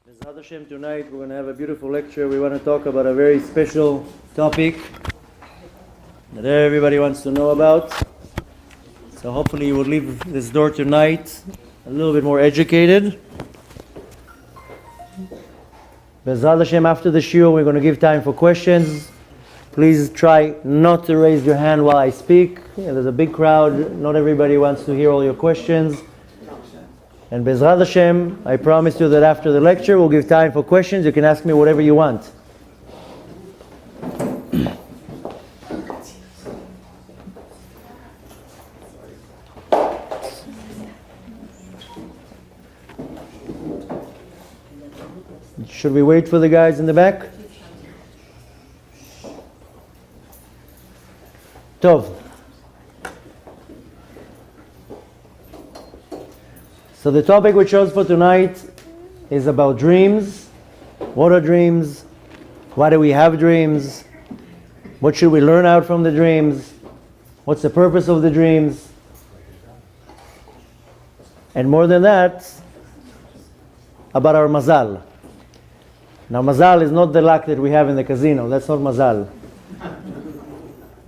Mazal Hashem, tonight we're going to have a beautiful lecture. We want to talk about a very special topic that everybody wants to know about. So hopefully you will leave this door tonight a little bit more educated. Mazal Hashem, after the shiur we're going to give time for questions. Please try not to raise your hand while I speak. There's a big crowd. Not everybody wants to hear all your questions. And Bezrat Hashem, I promise you that after the lecture we'll give time for questions. You can ask me whatever you want. Should we wait for the guys in the back? Tov. So the topic we chose for tonight is about dreams. What are dreams? Why do we have dreams? What should we learn out from the dreams? What's the purpose of the dreams? And more than that, about our Mazal. Now Mazal is not the luck that we have in the casino. That's not Mazal.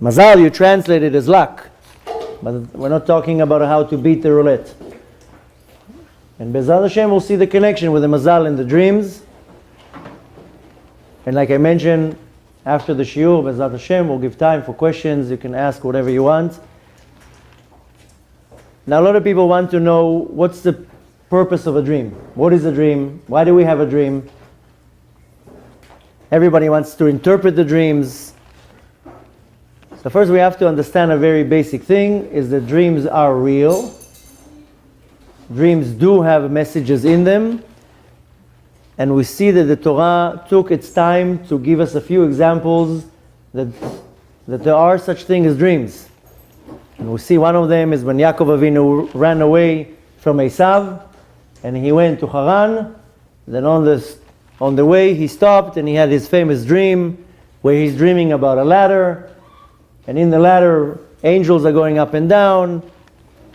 Mazal, you translate it as luck. But we're not talking about how to beat the roulette. And Bezrat Hashem will see the connection with the Mazal and the dreams. And like I mentioned, after the shiur, Bezrat Hashem will give time for questions. You can ask whatever you want. Now a lot of people want to know, what's the purpose of a dream? What is a dream? Why do we have a dream? Everybody wants to interpret the dreams. So first we have to understand a very basic thing, is that dreams are real. Dreams do have messages in them. And we see that the Torah took its time to give us a few examples that there are such things as dreams. And we see one of them is when Yaakov Avinu ran away from Esav and he went to Haran. Then on the way he stopped and he had his famous dream where he's dreaming about a ladder. And in the ladder, angels are going up and down,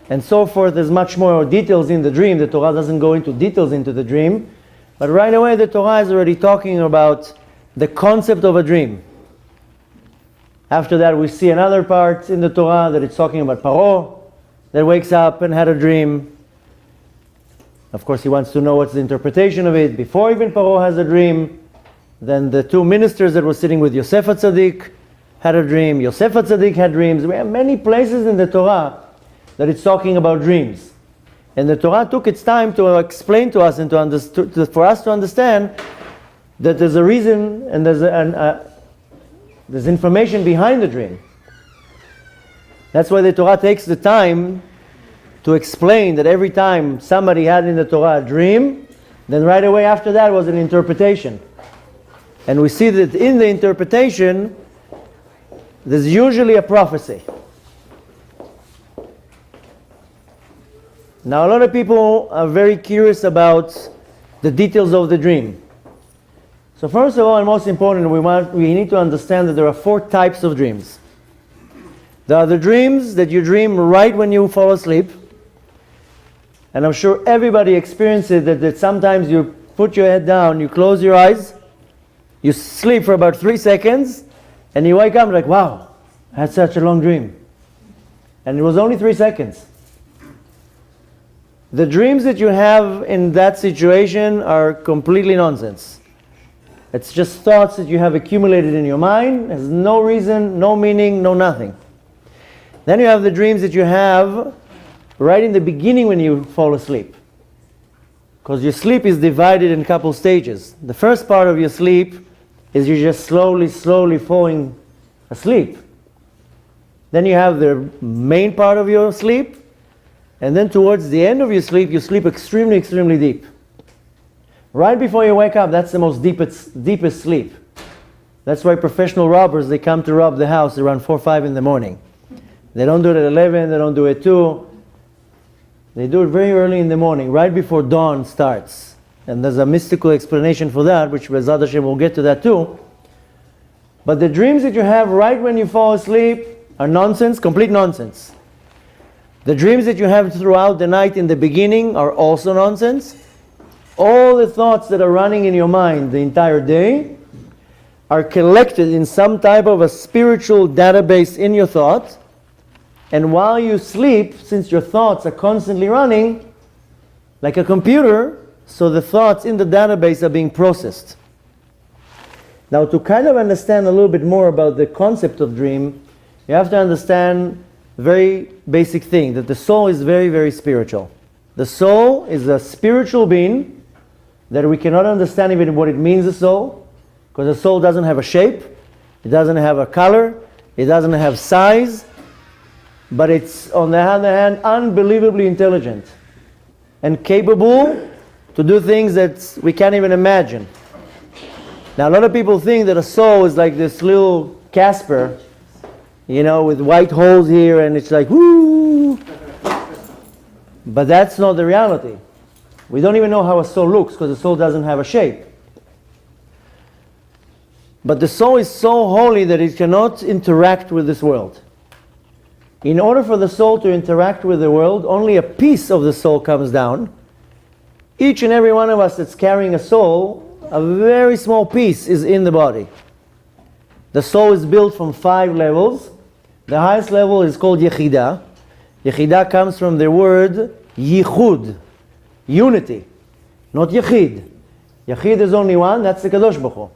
and so forth. There's much more details in the dream. The Torah doesn't go into details into the dream. But right away, the Torah is already talking about the concept of a dream. After that, we see another part in the Torah that it's talking about Paro, that wakes up and had a dream. Of course, he wants to know what's the interpretation of it. Before even Paro has a dream, then the two ministers that were sitting with Yosef HaTzadik had a dream. Yosef HaTzadik had dreams. We have many places in the Torah that it's talking about dreams. And the Torah took its time to explain to us and for us to understand that there's a reason and there's information behind the dream. That's why the Torah takes the time to explain that every time somebody had in the Torah a dream, then right away after that was an interpretation. And we see that in the interpretation there's usually a prophecy. Now a lot of people are very curious about the details of the dream. So first of all, and most important, we need to understand that there are 4 types of dreams. There are the dreams that you dream right when you fall asleep. And I'm sure everybody experiences that sometimes you put your head down, you close your eyes, you sleep for about 3 seconds, and you wake up like, wow, I had such a long dream. And it was only 3 seconds. The dreams that you have in that situation are completely nonsense. It's just thoughts that you have accumulated in your mind. There's no reason, no meaning, no nothing. Then you have the dreams that you have right in the beginning when you fall asleep. Because your sleep is divided in a couple stages. The first part of your sleep is you're just slowly falling asleep. Then you have the main part of your sleep. And then towards the end of your sleep, you sleep extremely, extremely deep. Right before you wake up, that's the most deepest sleep. That's why professional robbers, they come to rob the house around 4 or 5 in the morning. They don't do it at 11, they don't do it 2. They do it very early in the morning, right before dawn starts. And there's a mystical explanation for that, which Bezrat Hashem will get to that too. But the dreams that you have right when you fall asleep are nonsense, complete nonsense. The dreams that you have throughout the night in the beginning are also nonsense. all the thoughts that are running in your mind the entire day are collected in some type of a spiritual database in your thoughts. And while you sleep, since your thoughts are constantly running, like a computer, so the thoughts in the database are being processed. Now, to kind of understand a little bit more about the concept of dream, you have to understand a very basic thing, that the soul is very, very spiritual. The soul is a spiritual being that we cannot understand even what it means, the soul, because the soul doesn't have a shape, it doesn't have a color, it doesn't have size, but it's, on the other hand, unbelievably intelligent and capable to do things that we can't even imagine. Now, a lot of people think that a soul is like this little Casper, you know, with white holes here, and it's like, woo! But that's not the reality. We don't even know how a soul looks, because the soul doesn't have a shape. But the soul is so holy that it cannot interact with this world. In order for the soul to interact with the world, only a piece of the soul comes down. Each and every one of us that's carrying a soul, a very small piece is in the body. The soul is built from 5 levels. The highest level is called Yechidah. Yechidah comes from the word Yichud, unity, not Yechid. Yechid is only one, that's the Kadosh Baruch Hu.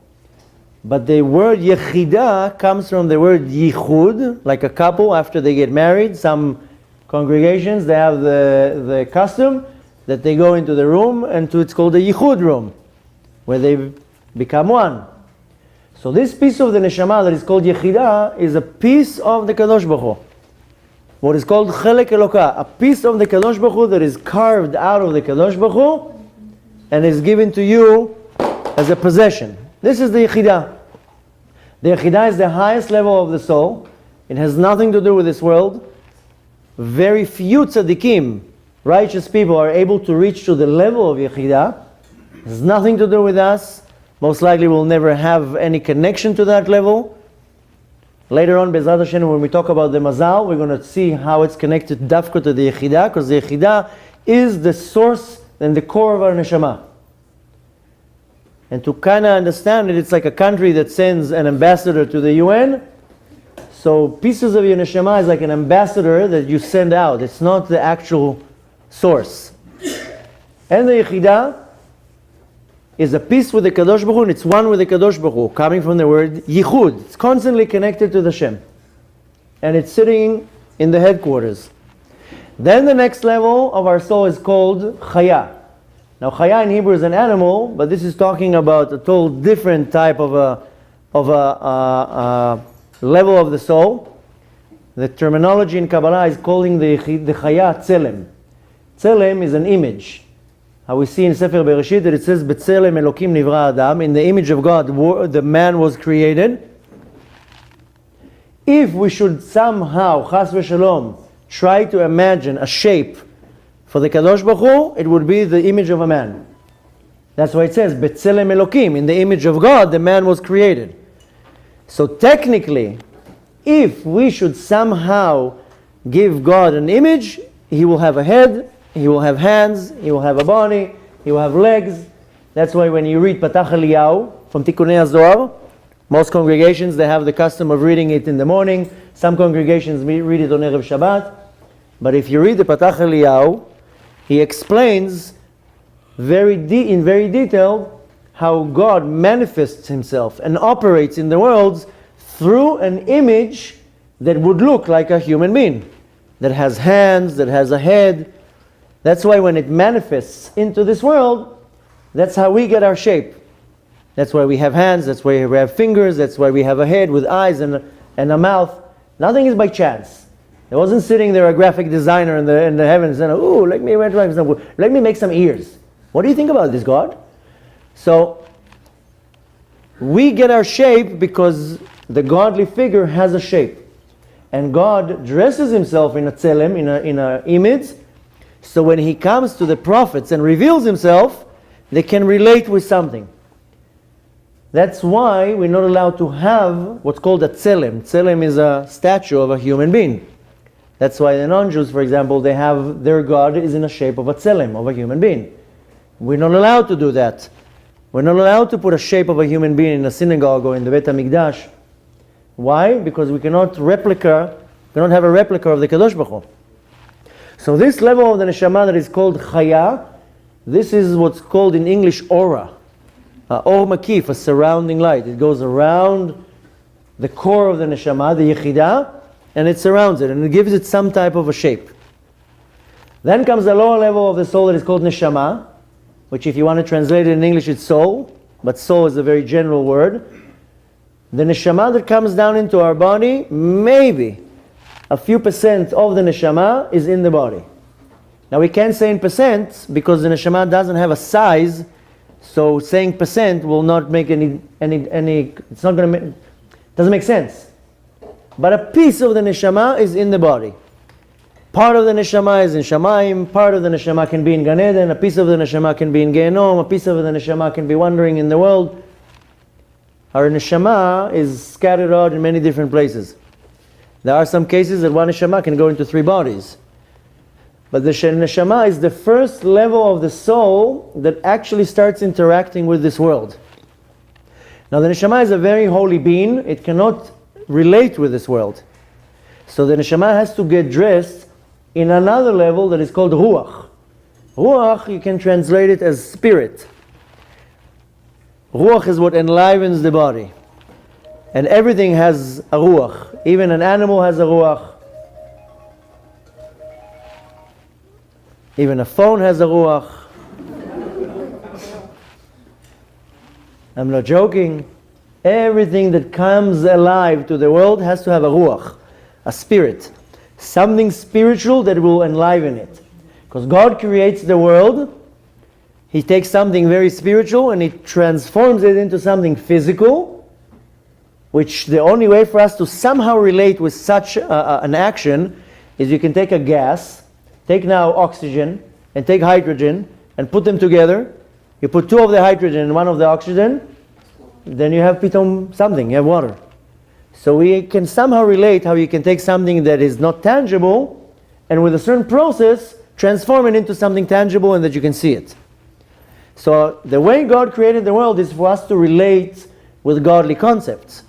But the word Yechidah comes from the word Yichud, like a couple after they get married. Some congregations, they have the custom that they go into the room, and it's called the Yichud room, where they become one. So this piece of the neshama that is called Yechidah is a piece of the Kadosh Baruch Hu. What is called Chelek Elokah, a piece of the Kadosh Baruch Hu that is carved out of the Kadosh Baruch Hu and is given to you as a possession. This is the Yechidah. The Yechidah is the highest level of the soul. It has nothing to do with this world. Very few tzaddikim, righteous people, are able to reach to the level of Yechidah. It has nothing to do with us. Most likely we'll never have any connection to that level. Later on, Be'ezrat Hashem, when we talk about the Mazal, we're going to see how it's connected dafka to the Yechidah, because the Yechidah is the source and the core of our neshama. And to kind of understand it, it's like a country that sends an ambassador to the UN. So pieces of your neshama is like an ambassador that you send out. It's not the actual source. And the Yechidah is a piece with the Kadosh Baruch Hu, and it's one with the Kadosh Baruch Hu, coming from the word Yichud. It's constantly connected to the Shem. And it's sitting in the headquarters. Then the next level of our soul is called Chaya. Now, Chaya in Hebrew is an animal, but this is talking about a total different type of a level of the soul. The terminology in Kabbalah is calling the Chaya Tzelem. Tzelem is an image. How we see in Sefer Bereshit that it says, B'Tzelem Elokim Nivra Adam, in the image of God, the man was created. If we should somehow, Chas v'Shalom, try to imagine a shape for the Kadosh Baruch Hu, it would be the image of a man. That's why it says, B'Tzelem Elokim, in the image of God, the man was created. So technically, if we should somehow give God an image, He will have a head, He will have hands, He will have a body, He will have legs. That's why when you read Patach Eliyahu from Tikkunei HaZohar, most congregations, they have the custom of reading it in the morning. Some congregations read it on Erev Shabbat. But if you read the Patach Eliyahu, he explains in very detail how God manifests Himself and operates in the world through an image that would look like a human being, that has hands, that has a head. That's why when it manifests into this world, that's how we get our shape. That's why we have hands, that's why we have fingers, that's why we have a head with eyes and a mouth. Nothing is by chance. There wasn't sitting there a graphic designer in the heavens and, let me make some ears. What do you think about this, God? So, we get our shape because the godly figure has a shape. And God dresses Himself in a tzelem, in a image, so when He comes to the prophets and reveals Himself, they can relate with something. That's why we're not allowed to have what's called a tzelem. Tzelem is a statue of a human being. That's why the non-Jews, for example, they have their God is in the shape of a tzelem, of a human being. We're not allowed to do that. We're not allowed to put a shape of a human being in a synagogue or in the Beit HaMikdash. Why? Because we cannot have a replica of the Kadosh Baruch Hu. So this level of the neshama that is called chaya, this is what's called in English aura. Or makif, a surrounding light. It goes around the core of the neshama, the yechidah, and it surrounds it, and it gives it some type of a shape. Then comes the lower level of the soul that is called neshama, which if you want to translate it in English, it's soul, but soul is a very general word. The neshama that comes down into our body, maybe a few percent of the neshama is in the body. Now we can't say in percent because the neshama doesn't have a size, so saying percent will not make any it's not going to make, doesn't make sense. But a piece of the neshama is in the body. Part of the neshama is in Shamayim, part of the neshama can be in Gan Eden, a piece of the neshama can be in Gehenom, a piece of the neshama can be wandering in the world. Our neshama is scattered out in many different places. There are some cases that one neshama can go into 3 bodies. But the neshama is the first level of the soul that actually starts interacting with this world. Now the neshama is a very holy being. It cannot relate with this world. So the neshama has to get dressed in another level that is called ruach. Ruach, you can translate it as spirit. Ruach is what enlivens the body. And everything has a ruach. Even an animal has a ruach. Even a phone has a ruach. I'm not joking. Everything that comes alive to the world has to have a ruach, a spirit. Something spiritual that will enliven it. Because God creates the world, He takes something very spiritual and He transforms it into something physical, which the only way for us to somehow relate with such an action is you can take a gas, take now oxygen, and take hydrogen, and put them together. You put 2 of the hydrogen and 1 of the oxygen, then you have pitom something, you have water. So we can somehow relate how you can take something that is not tangible, and with a certain process, transform it into something tangible and that you can see it. So the way God created the world is for us to relate with godly concepts.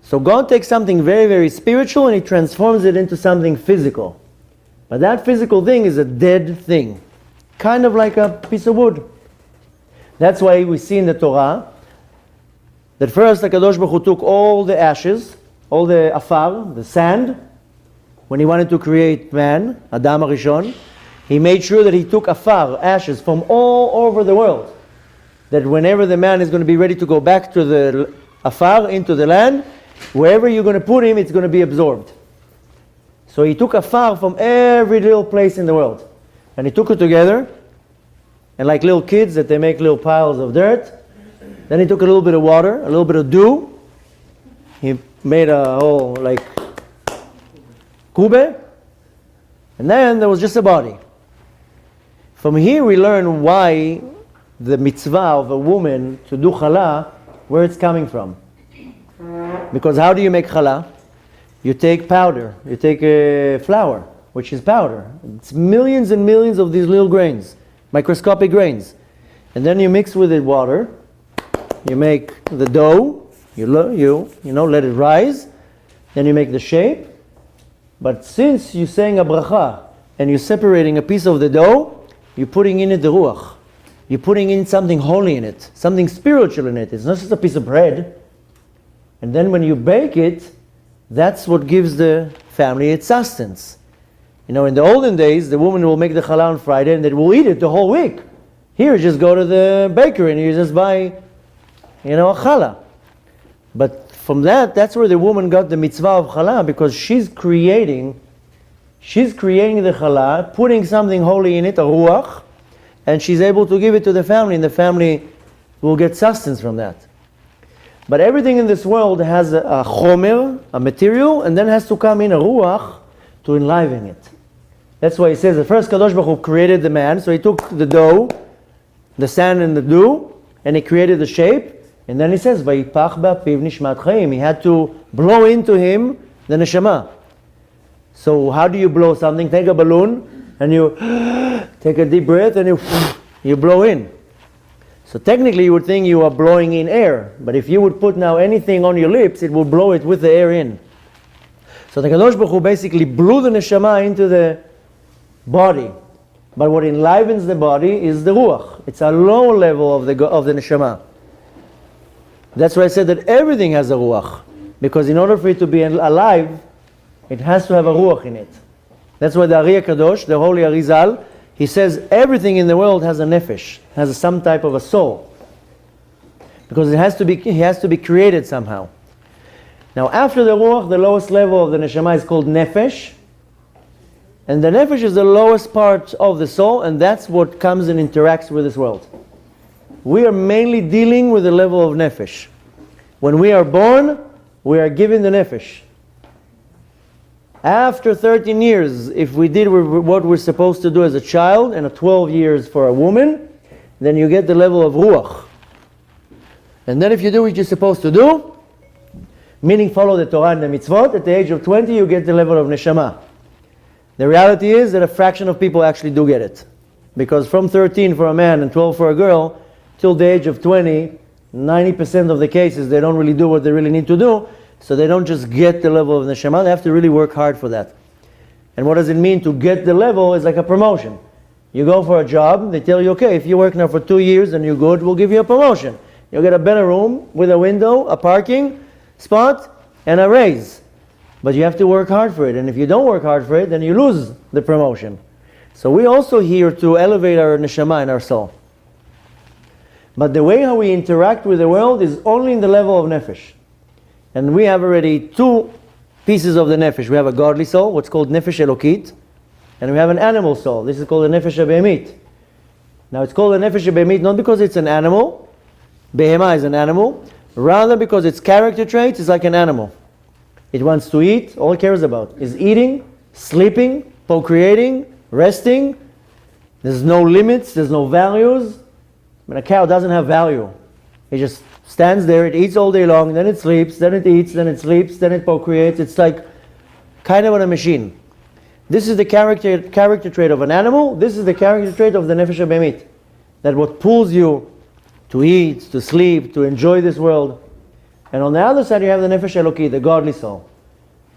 So God takes something very, very spiritual and He transforms it into something physical. But that physical thing is a dead thing. Kind of like a piece of wood. That's why we see in the Torah that first the Kadosh Baruch Hu took all the ashes, all the afar, the sand, when He wanted to create man, Adam HaRishon, He made sure that He took afar, ashes, from all over the world. That whenever the man is going to be ready to go back to the afar, into the land, wherever you're going to put him, it's going to be absorbed. So He took afar from every little place in the world. And He took it together, and like little kids that they make little piles of dirt, then He took a little bit of water, a little bit of dew, He made a whole like kube, and then there was just a body. From here we learn why the mitzvah of a woman to do challah, where it's coming from. Because how do you make challah? You take powder, you take flour, which is powder. It's millions and millions of these little grains, microscopic grains. And then you mix with it water, you make the dough, you let it rise, then you make the shape. But since you're saying a bracha, and you're separating a piece of the dough, you're putting in it the ruach. You're putting in something holy in it, something spiritual in it. It's not just a piece of bread. And then when you bake it, that's what gives the family its sustenance. In the olden days, the woman will make the challah on Friday and they will eat it the whole week. Here, you just go to the bakery and you just buy, a challah. But from that's where the woman got the mitzvah of challah, because she's creating the challah, putting something holy in it, a ruach, and she's able to give it to the family, and the family will get sustenance from that. But everything in this world has a chomer, a material, and then has to come in a ruach to enliven it. That's why He says the first Kadosh Baruch Hu created the man, so He took the dough, the sand and the dew, and He created the shape, and then He says, Vayipach ba'apiv nishmat chaim. He had to blow into him the neshama. So how do you blow something? Take a balloon, and you take a deep breath and you blow in. So technically you would think you are blowing in air, but if you would put now anything on your lips, it will blow it with the air in. So the Kadosh Baruch Hu basically blew the neshama into the body. But what enlivens the body is the ruach. It's a lower level of the neshama. That's why I said that everything has a ruach. Because in order for it to be alive, it has to have a ruach in it. That's why the Ari Kadosh, the holy Arizal, he says everything in the world has a nefesh, has some type of a soul. Because it has to be created somehow. Now after the ruach, the lowest level of the neshama is called nefesh. And the nefesh is the lowest part of the soul, and that's what comes and interacts with this world. We are mainly dealing with the level of nefesh. When we are born, we are given the nefesh. After 13 years, if we did what we're supposed to do as a child, and 12 years for a woman, then you get the level of ruach. And then if you do what you're supposed to do, meaning follow the Torah and the mitzvot, at the age of 20 you get the level of neshama. The reality is that a fraction of people actually do get it. Because from 13 for a man and 12 for a girl, till the age of 20, 90% of the cases they don't really do what they really need to do, so they don't just get the level of neshama, they have to really work hard for that. And what does it mean to get the level? Is like a promotion. You go for a job, they tell you, okay, if you work now for 2 years and you're good, we'll give you a promotion. You'll get a better room with a window, a parking spot, and a raise. But you have to work hard for it, and if you don't work hard for it, then you lose the promotion. So we're also here to elevate our neshama and our soul. But the way how we interact with the world is only in the level of nefesh. And we have already two pieces of the nefesh. We have a godly soul, what's called nefesh elokit, and we have an animal soul. This is called a nefesh habehemit. Now it's called a nefesh habehemit not because it's an animal, behema is an animal, rather because its character traits is like an animal. It wants to eat, all it cares about is eating, sleeping, procreating, resting. There's no limits, there's no values. I mean, a cow doesn't have value. It just stands there, it eats all day long, then it sleeps, then it eats, then it sleeps, then it procreates. It's like kind of on a machine. This is the character trait of an animal. This is the character trait of the nefesh habehemit. That what pulls you to eat, to sleep, to enjoy this world. And on the other side you have the nefesh eloki, the godly soul.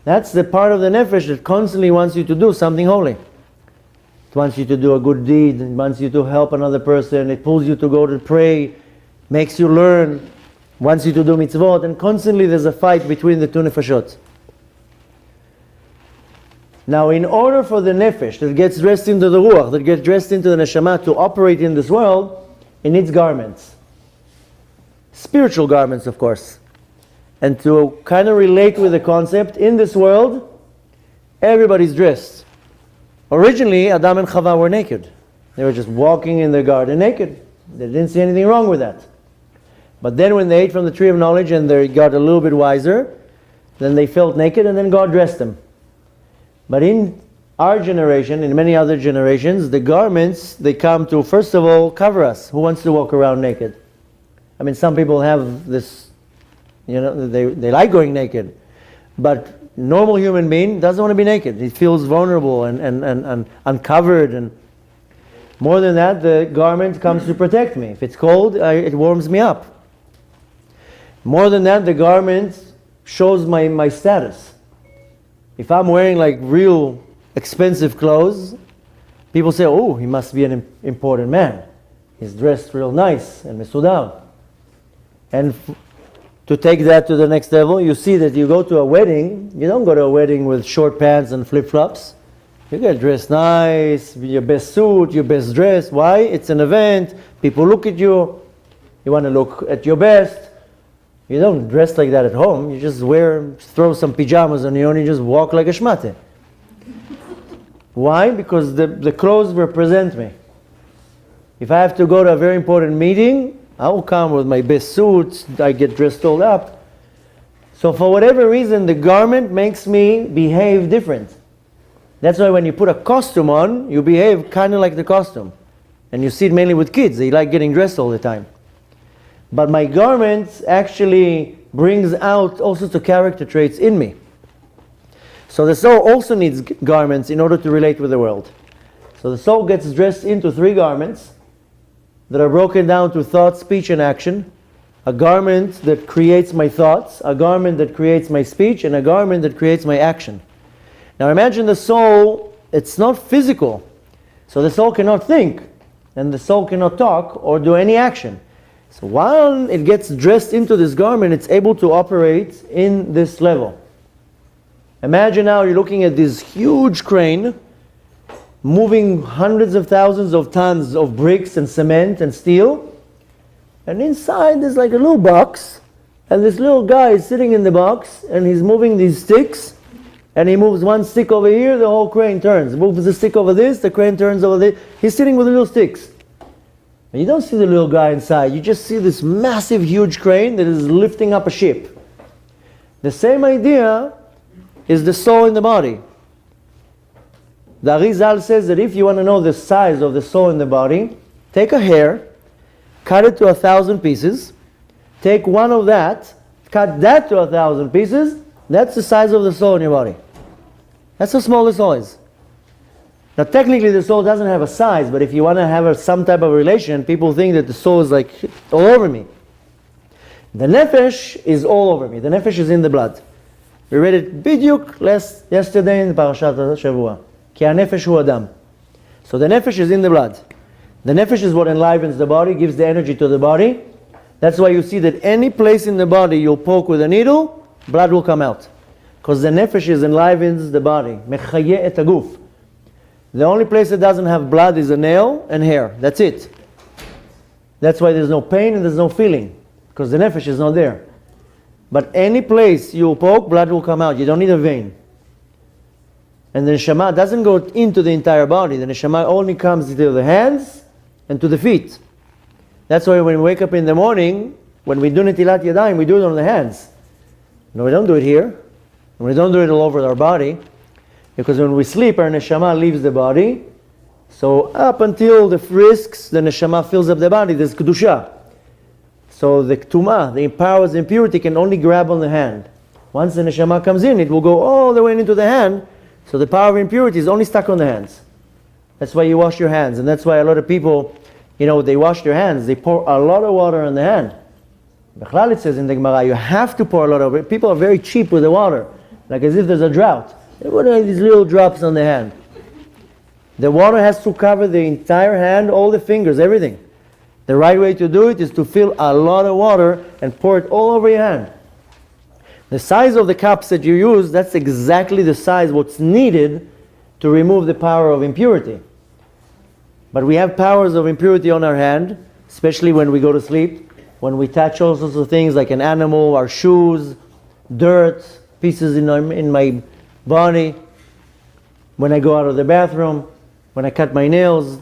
That's the part of the nefesh that constantly wants you to do something holy. It wants you to do a good deed, it wants you to help another person, it pulls you to go to pray, makes you learn, wants you to do mitzvot, and constantly there's a fight between the two nefeshot. Now in order for the nefesh that gets dressed into the ruach, that gets dressed into the neshama to operate in this world, it needs garments. Spiritual garments, of course. And to kind of relate with the concept, in this world, everybody's dressed. Originally, Adam and Chava were naked. They were just walking in the garden naked. They didn't see anything wrong with that. But then when they ate from the tree of knowledge and they got a little bit wiser, then they felt naked and then God dressed them. But in our generation, in many other generations, the garments, they come to, first of all, cover us. Who wants to walk around naked? I mean, some people have this, they like going naked. But normal human being doesn't want to be naked. He feels vulnerable and uncovered. And more than that, the garment comes to protect me. If it's cold, it warms me up. More than that, the garment shows my status. If I'm wearing like real expensive clothes, people say, oh, he must be an important man. He's dressed real nice and mesudar. And to take that to the next level, you see that you go to a wedding, you don't go to a wedding with short pants and flip-flops. You get dressed nice, your best suit, your best dress. Why? It's an event, people look at you, you want to look at your best. You don't dress like that at home, you just throw some pajamas on you and you just walk like a shmate. Why? Because the clothes represent me. If I have to go to a very important meeting, I will come with my best suit, I get dressed all up. So for whatever reason, the garment makes me behave different. That's why when you put a costume on, you behave kind of like the costume. And you see it mainly with kids, they like getting dressed all the time. But my garments actually brings out all sorts of character traits in me. So the soul also needs garments in order to relate with the world. So the soul gets dressed into 3 garments that are broken down to thought, speech, and action. A garment that creates my thoughts, a garment that creates my speech, and a garment that creates my action. Now imagine the soul, it's not physical. So the soul cannot think, and the soul cannot talk or do any action. So while it gets dressed into this garment, it's able to operate in this level. Imagine now you're looking at this huge crane moving hundreds of thousands of tons of bricks and cement and steel, and inside there's like a little box, and this little guy is sitting in the box and he's moving these sticks, and he moves one stick over here, the whole crane turns. Moves the stick over this, the crane turns over this. He's sitting with the little sticks. And you don't see the little guy inside, you just see this massive huge crane that is lifting up a ship. The same idea is the soul in the body. The Arizal says that if you want to know the size of the soul in the body, take a hair, cut it to 1,000 pieces, take one of that, cut that to 1,000 pieces, that's the size of the soul in your body. That's how small the soul is. Now technically the soul doesn't have a size, but if you want to have some type of relation, people think that the soul is like all over me. The nefesh is all over me. The nefesh is in the blood. We read it bidyuk yesterday in the Parashat Shavua. Ki ha-nefesh hu adam. So the nefesh is in the blood. The nefesh is what enlivens the body, gives the energy to the body. That's why you see that any place in the body you'll poke with a needle, blood will come out. Because the nefesh enlivens the body. Mechaye et haguf. The only place that doesn't have blood is a nail and hair. That's it. That's why there's no pain and there's no feeling. Because the nefesh is not there. But any place you poke, blood will come out. You don't need a vein. And the neshama doesn't go into the entire body. The neshama only comes to the hands and to the feet. That's why when we wake up in the morning, when we do netilat yadayim, we do it on the hands. No, we don't do it here. And we don't do it all over our body. Because when we sleep, our neshama leaves the body. So up until the risks, the neshama fills up the body. There's kedusha. So the tumah, the powers, the impurity can only grab on the hand. Once the neshama comes in, it will go all the way into the hand. So the power of impurity is only stuck on the hands. That's why you wash your hands. And that's why a lot of people, they wash their hands. They pour a lot of water on the hand. Bechlal, it says in the Gemara, you have to pour a lot of it. People are very cheap with the water. Like as if there's a drought. They put these little drops on the hand. The water has to cover the entire hand, all the fingers, everything. The right way to do it is to fill a lot of water and pour it all over your hand. The size of the cups that you use, that's exactly the size what's needed to remove the power of impurity. But we have powers of impurity on our hand, especially when we go to sleep, when we touch all sorts of things like an animal, our shoes, dirt, pieces in my body, when I go out of the bathroom, when I cut my nails.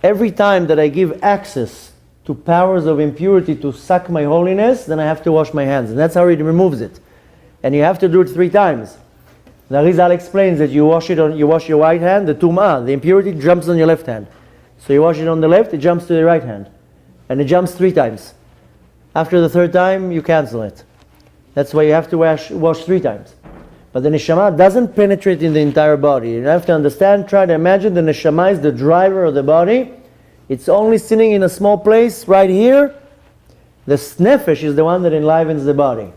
Every time that I give access to powers of impurity to suck my holiness, then I have to wash my hands. And that's how it removes it. And you have to do it 3 times. The Arizal explains that you wash your right hand, the tum'ah, the impurity jumps on your left hand. So you wash it on the left, it jumps to the right hand. And it jumps 3 times. After the 3rd time, you cancel it. That's why you have to wash 3 times. But the neshama doesn't penetrate in the entire body. You have to understand, try to imagine the neshama is the driver of the body. It's only sitting in a small place right here. The nefesh is the one that enlivens the body.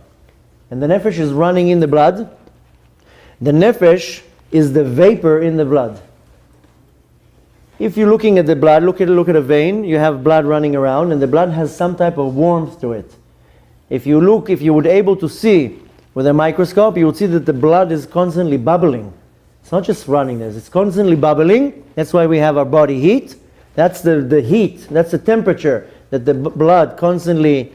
And the nefesh is running in the blood. The nefesh is the vapor in the blood. If you're looking at the blood, look at a vein, you have blood running around, and the blood has some type of warmth to it. If you would able to see with a microscope, you would see that the blood is constantly bubbling. It's not just running there, it's constantly bubbling. That's why we have our body heat. That's the heat, that's the temperature that the blood constantly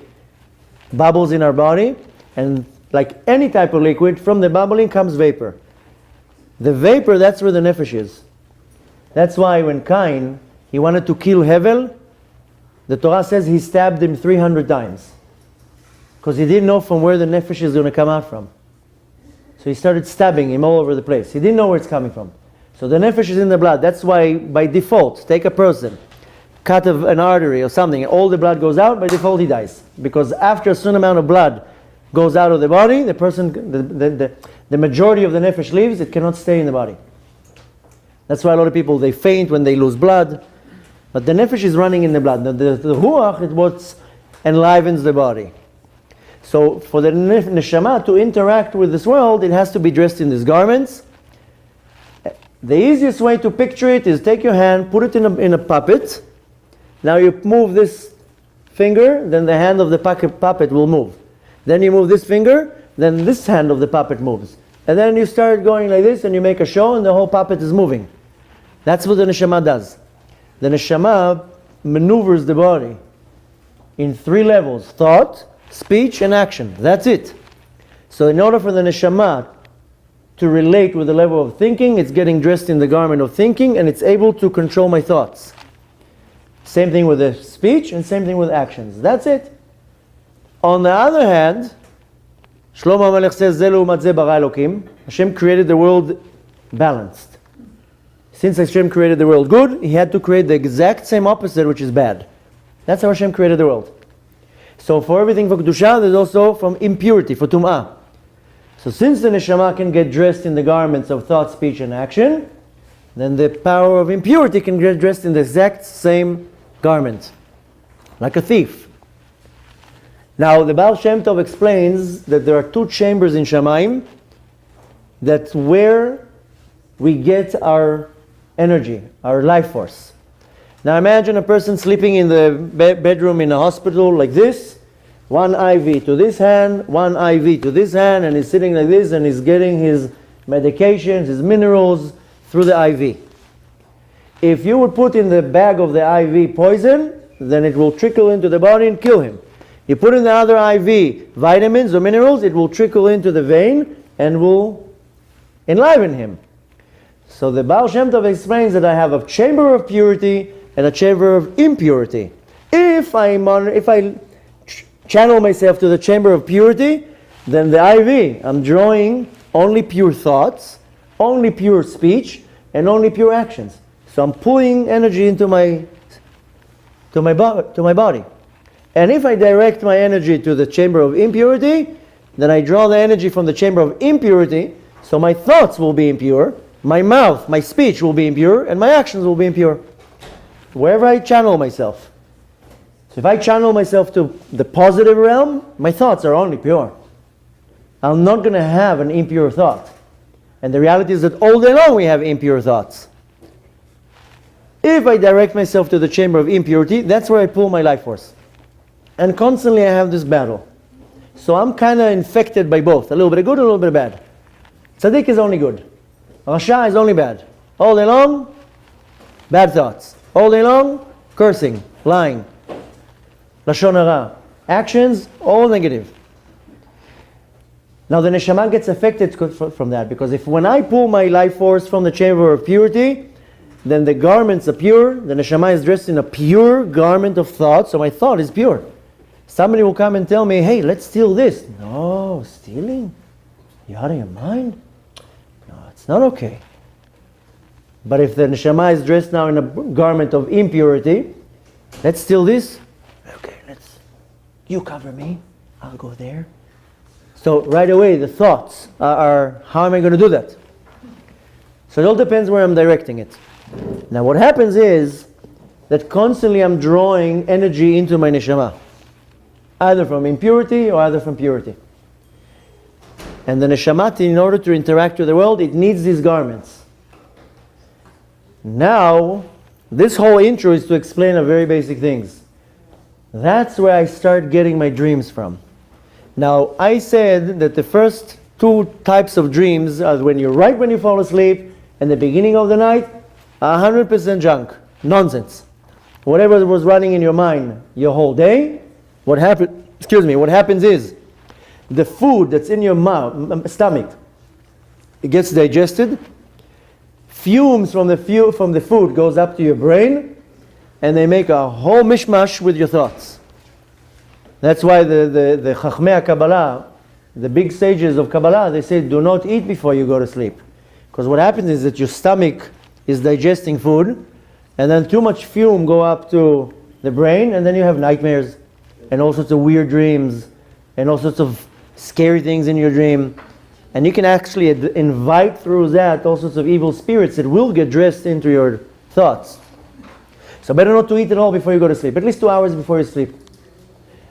bubbles in our body. And like any type of liquid, from the bubbling comes vapor. The vapor, that's where the nefesh is. That's why when Cain, he wanted to kill Hevel, the Torah says he stabbed him 300 times. Because he didn't know from where the nefesh is going to come out from. So he started stabbing him all over the place. He didn't know where it's coming from. So the nefesh is in the blood. That's why by default, take a person, cut an artery or something, all the blood goes out, by default he dies. Because after a certain amount of blood goes out of the body, the majority of the nefesh leaves, it cannot stay in the body. That's why a lot of people, they faint when they lose blood. But the nefesh is running in the blood. The ruach is what enlivens the body. So for the neshama to interact with this world, it has to be dressed in these garments. The easiest way to picture it is take your hand, put it in a puppet. Now you move this finger, then the hand of the puppet will move. Then you move this finger, then this hand of the puppet moves. And then you start going like this and you make a show and the whole puppet is moving. That's what the neshama does. The neshama maneuvers the body in 3 levels: thought, speech, and action. That's it. So in order for the neshama to relate with the level of thinking, it's getting dressed in the garment of thinking and it's able to control my thoughts. Same thing with the speech and same thing with actions. That's it. On the other hand, Shlomo HaMelech says, Zelu u'mat bara Elokim. Hashem created the world balanced. Since Hashem created the world good, He had to create the exact same opposite, which is bad. That's how Hashem created the world. So for everything for Kedusha, there's also from impurity, for Tum'ah. So since the Neshama can get dressed in the garments of thought, speech, and action, then the power of impurity can get dressed in the exact same garment. Like a thief. Now the Baal Shem Tov explains that there are 2 chambers in Shamayim, that's where we get our energy, our life force. Now imagine a person sleeping in the bedroom in a hospital like this, 1 IV to this hand, 1 IV to this hand, and he's sitting like this and he's getting his medications, his minerals through the IV. If you would put in the bag of the IV poison, then it will trickle into the body and kill him. You put in the other IV vitamins or minerals, it will trickle into the vein and will enliven him. So the Baal Shem Tov explains that I have a chamber of purity and a chamber of impurity. If I channel myself to the chamber of purity, then the IV, I'm drawing only pure thoughts, only pure speech, and only pure actions. So I'm pulling energy into my body. And if I direct my energy to the chamber of impurity, then I draw the energy from the chamber of impurity, so my thoughts will be impure, my mouth, my speech will be impure, and my actions will be impure. Wherever I channel myself. So if I channel myself to the positive realm, my thoughts are only pure. I'm not going to have an impure thought. And the reality is that all day long we have impure thoughts. If I direct myself to the chamber of impurity, that's where I pull my life force. And constantly I have this battle. So I'm kind of infected by both. A little bit of good, a little bit of bad. Tzaddik is only good. Rasha is only bad. All day long, bad thoughts. All day long, cursing, lying, lashon hara. Actions, all negative. Now the neshama gets affected from that, because when I pull my life force from the chamber of purity, then the garments are pure. The neshama is dressed in a pure garment of thought, so my thought is pure. Somebody will come and tell me, hey, let's steal this. No, stealing? You out of your mind? No, it's not okay. But if the neshama is dressed now in a garment of impurity, let's steal this. Okay, you cover me, I'll go there. So right away the thoughts are how am I going to do that? So it all depends where I'm directing it. Now what happens is that constantly I'm drawing energy into my neshama, either from impurity or either from purity. And the neshama, in order to interact with the world, it needs these garments. Now, this whole intro is to explain a very basic things. That's where I start getting my dreams from. Now, I said that the first 2 types of dreams are when you fall asleep and the beginning of the night, 100% junk, nonsense. Whatever was running in your mind your whole day, what happens is the food that's in your stomach, it gets digested, fumes from the food goes up to your brain, and they make a whole mishmash with your thoughts. That's why the Chachmei Kabbalah, the big sages of Kabbalah, they say do not eat before you go to sleep. Because what happens is that your stomach is digesting food, and then too much fume go up to the brain, and then you have nightmares, and all sorts of weird dreams, and all sorts of scary things in your dream. And you can actually invite through that all sorts of evil spirits that will get dressed into your thoughts. So better not to eat at all before you go to sleep, at least 2 hours before you sleep.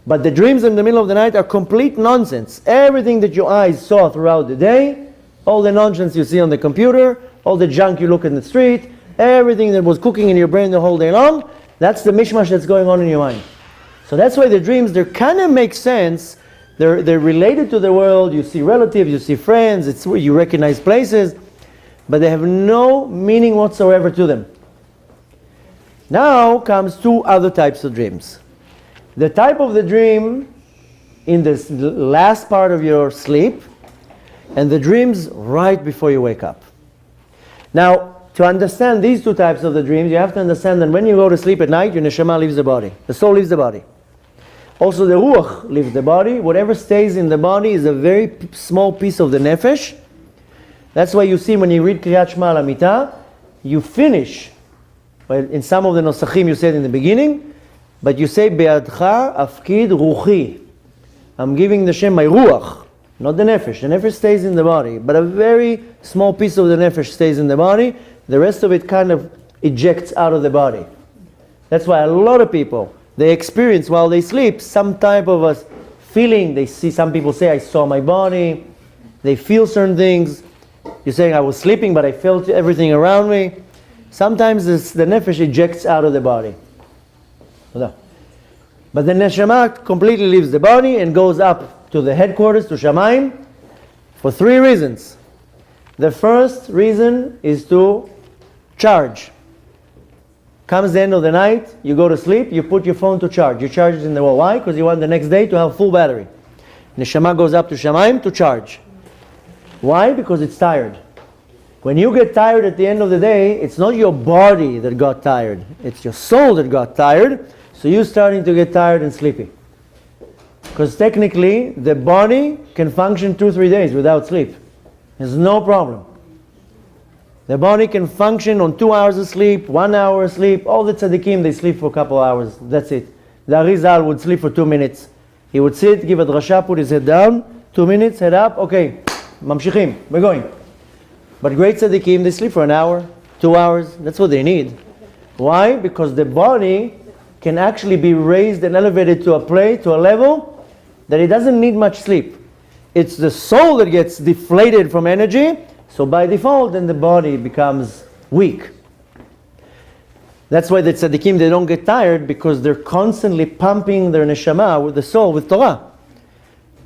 But the dreams in the middle of the night are complete nonsense. Everything that your eyes saw throughout the day, all the nonsense you see on the computer, all the junk you look in the street, everything that was cooking in your brain the whole day long, that's the mishmash that's going on in your mind. So that's why the dreams, they kind of make sense. They're related to the world. You see relatives, you see friends, it's where you recognize places, but they have no meaning whatsoever to them. Now comes two other types of dreams. The type of the dream in this last part of your sleep, and the dreams right before you wake up. Now, to understand these two types of the dreams, you have to understand that when you go to sleep at night, your neshama leaves the body. The soul leaves the body. Also the ruach leaves the body. Whatever stays in the body is a very small piece of the nefesh. That's why you see when you read Kriyat Shema al Amitah, you finish. Well, in some of the nosachim you said in the beginning, but you say Be'adcha afkid ruchi. I'm giving the Shem my ruach, not the nefesh. The nefesh stays in the body, but a very small piece of the nefesh stays in the body. The rest of it kind of ejects out of the body. That's why a lot of people, they experience while they sleep some type of a feeling. They see, some people say, I saw my body. They feel certain things. You're saying, I was sleeping, but I felt everything around me. Sometimes the nefesh ejects out of the body. But the neshama completely leaves the body and goes up to the headquarters, to Shamayim, for three reasons. The first reason is to charge. Comes the end of the night, you go to sleep, you put your phone to charge. You charge it in the wall. Why? Because you want the next day to have full battery. Neshama goes up to Shamayim to charge. Why? Because it's tired. When you get tired at the end of the day, it's not your body that got tired. It's your soul that got tired. So you're starting to get tired and sleepy. Because technically, the body can function 2-3 days without sleep. There's no problem. The body can function on 2 hours of sleep, 1 hour of sleep. All the tzaddikim, they sleep for a couple hours. That's it. The Arizal would sleep for 2 minutes. He would sit, give a drasha, put his head down, 2 minutes, head up, okay, mamshichim, we're going. But great tzaddikim, they sleep for an hour, 2 hours. That's what they need. Why? Because the body can actually be raised and elevated to a level that it doesn't need much sleep. It's the soul that gets deflated from energy, so by default then the body becomes weak. That's why the tzaddikim, they don't get tired, because they're constantly pumping their neshama with the soul, with Torah.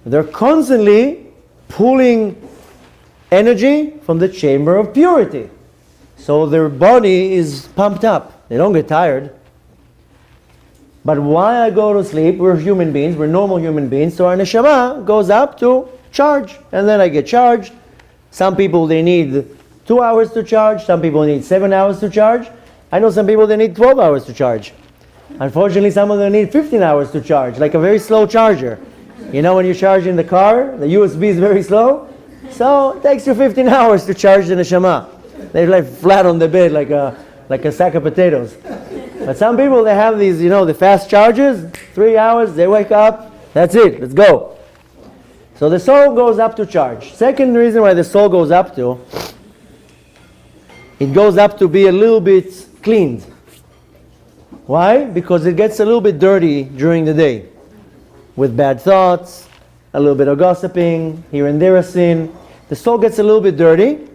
They're constantly pulling energy from the chamber of purity. So their body is pumped up. They don't get tired. But why I go to sleep, we're human beings, we're normal human beings, so our neshama goes up to charge, and then I get charged. Some people, they need 2 hours to charge, some people need 7 hours to charge. I know some people, they need 12 hours to charge. Unfortunately, some of them need 15 hours to charge, like a very slow charger. You know when you charge in the car, the USB is very slow, so it takes you 15 hours to charge the neshama. They're like flat on the bed like a sack of potatoes. But some people, they have these, the fast chargers, 3 hours, they wake up, that's it, let's go. So the soul goes up to charge. Second reason why the soul goes up to, it goes up to be a little bit cleaned. Why? Because it gets a little bit dirty during the day. With bad thoughts, a little bit of gossiping, here and there a sin. The soul gets a little bit dirty.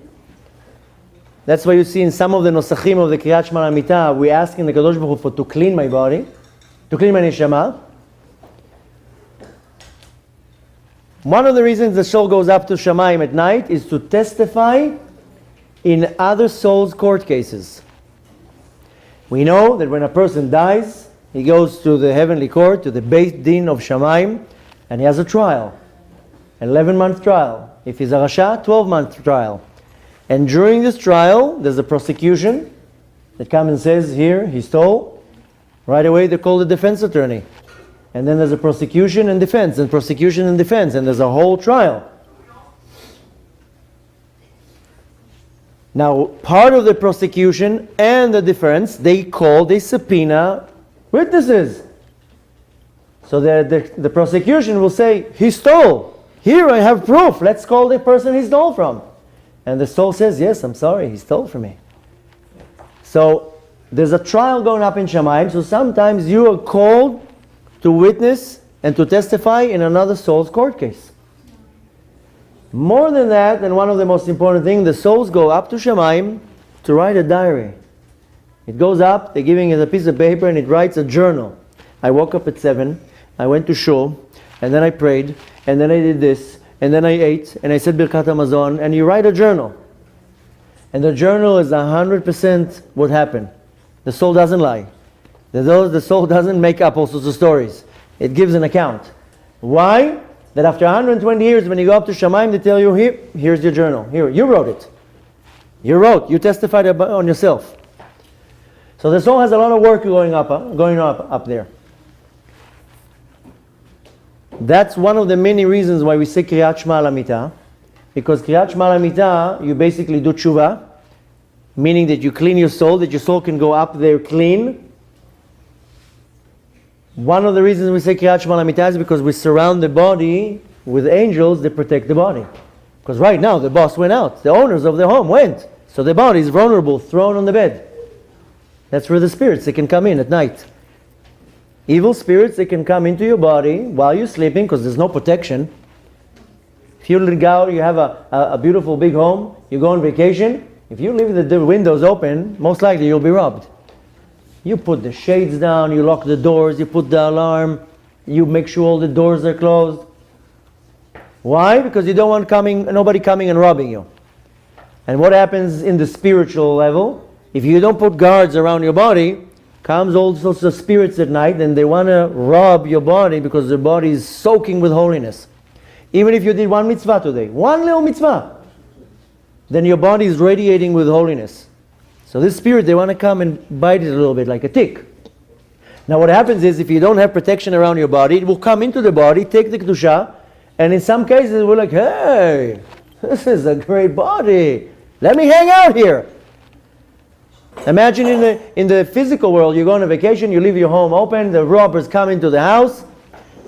That's why you see in some of the nosachim of the Kriyat Shema al Amitah, we asking the Kadosh Baruch Hu to clean my body, to clean my neshama. One of the reasons the soul goes up to Shamayim at night is to testify in other souls' court cases. We know that when a person dies, he goes to the heavenly court, to the Beit Din of Shamayim, and he has a trial, 11-month trial. If he's a Rasha, 12-month trial. And during this trial, there's a prosecution that comes and says, here, he stole. Right away, they call the defense attorney. And then there's a prosecution and defense, and prosecution and defense, and there's a whole trial. Now, part of the prosecution and the defense, they subpoena witnesses. So the prosecution will say, he stole. Here I have proof. Let's call the person he stole from. And the soul says, yes, I'm sorry, he stole from me. So there's a trial going up in Shamayim, so sometimes you are called to witness and to testify in another soul's court case. More than that, and one of the most important things, the souls go up to Shamayim to write a diary. It goes up, they're giving it a piece of paper, and it writes a journal. I woke up at 7, I went to shul, and then I prayed, and then I did this, and then I ate, and I said Birkat HaMazon, and you write a journal. And the journal is 100% what happened. The soul doesn't lie. The soul doesn't make up all sorts of stories. It gives an account. Why? That after 120 years, when you go up to Shamayim, they tell you, here's your journal. Here, you wrote it. You testified on yourself. So the soul has a lot of work going up there. That's one of the many reasons why we say Kriyat Shema al Hamitah. Because Kriyat Shema al Hamitah, you basically do tshuva, meaning that you clean your soul, that your soul can go up there clean. One of the reasons we say Kriyat Shema al Hamitah is because we surround the body with angels that protect the body. Because right now the boss went out, the owners of the home went. So the body is vulnerable, thrown on the bed. That's where the spirits, they can come in at night. Evil spirits, they can come into your body while you're sleeping because there's no protection. If you go, you have a beautiful big home, you go on vacation, if you leave the windows open, most likely you'll be robbed. You put the shades down, you lock the doors, you put the alarm, you make sure all the doors are closed. Why? Because you don't want nobody coming and robbing you. And what happens in the spiritual level? If you don't put guards around your body, comes all sorts of spirits at night and they want to rob your body because the body is soaking with holiness. Even if you did one mitzvah today, one little mitzvah, then your body is radiating with holiness. So this spirit, they want to come and bite it a little bit like a tick. Now what happens is if you don't have protection around your body, it will come into the body, take the kedusha, and in some cases we're like, hey, this is a great body. Let me hang out here. Imagine in the physical world, you go on a vacation, you leave your home open, the robbers come into the house.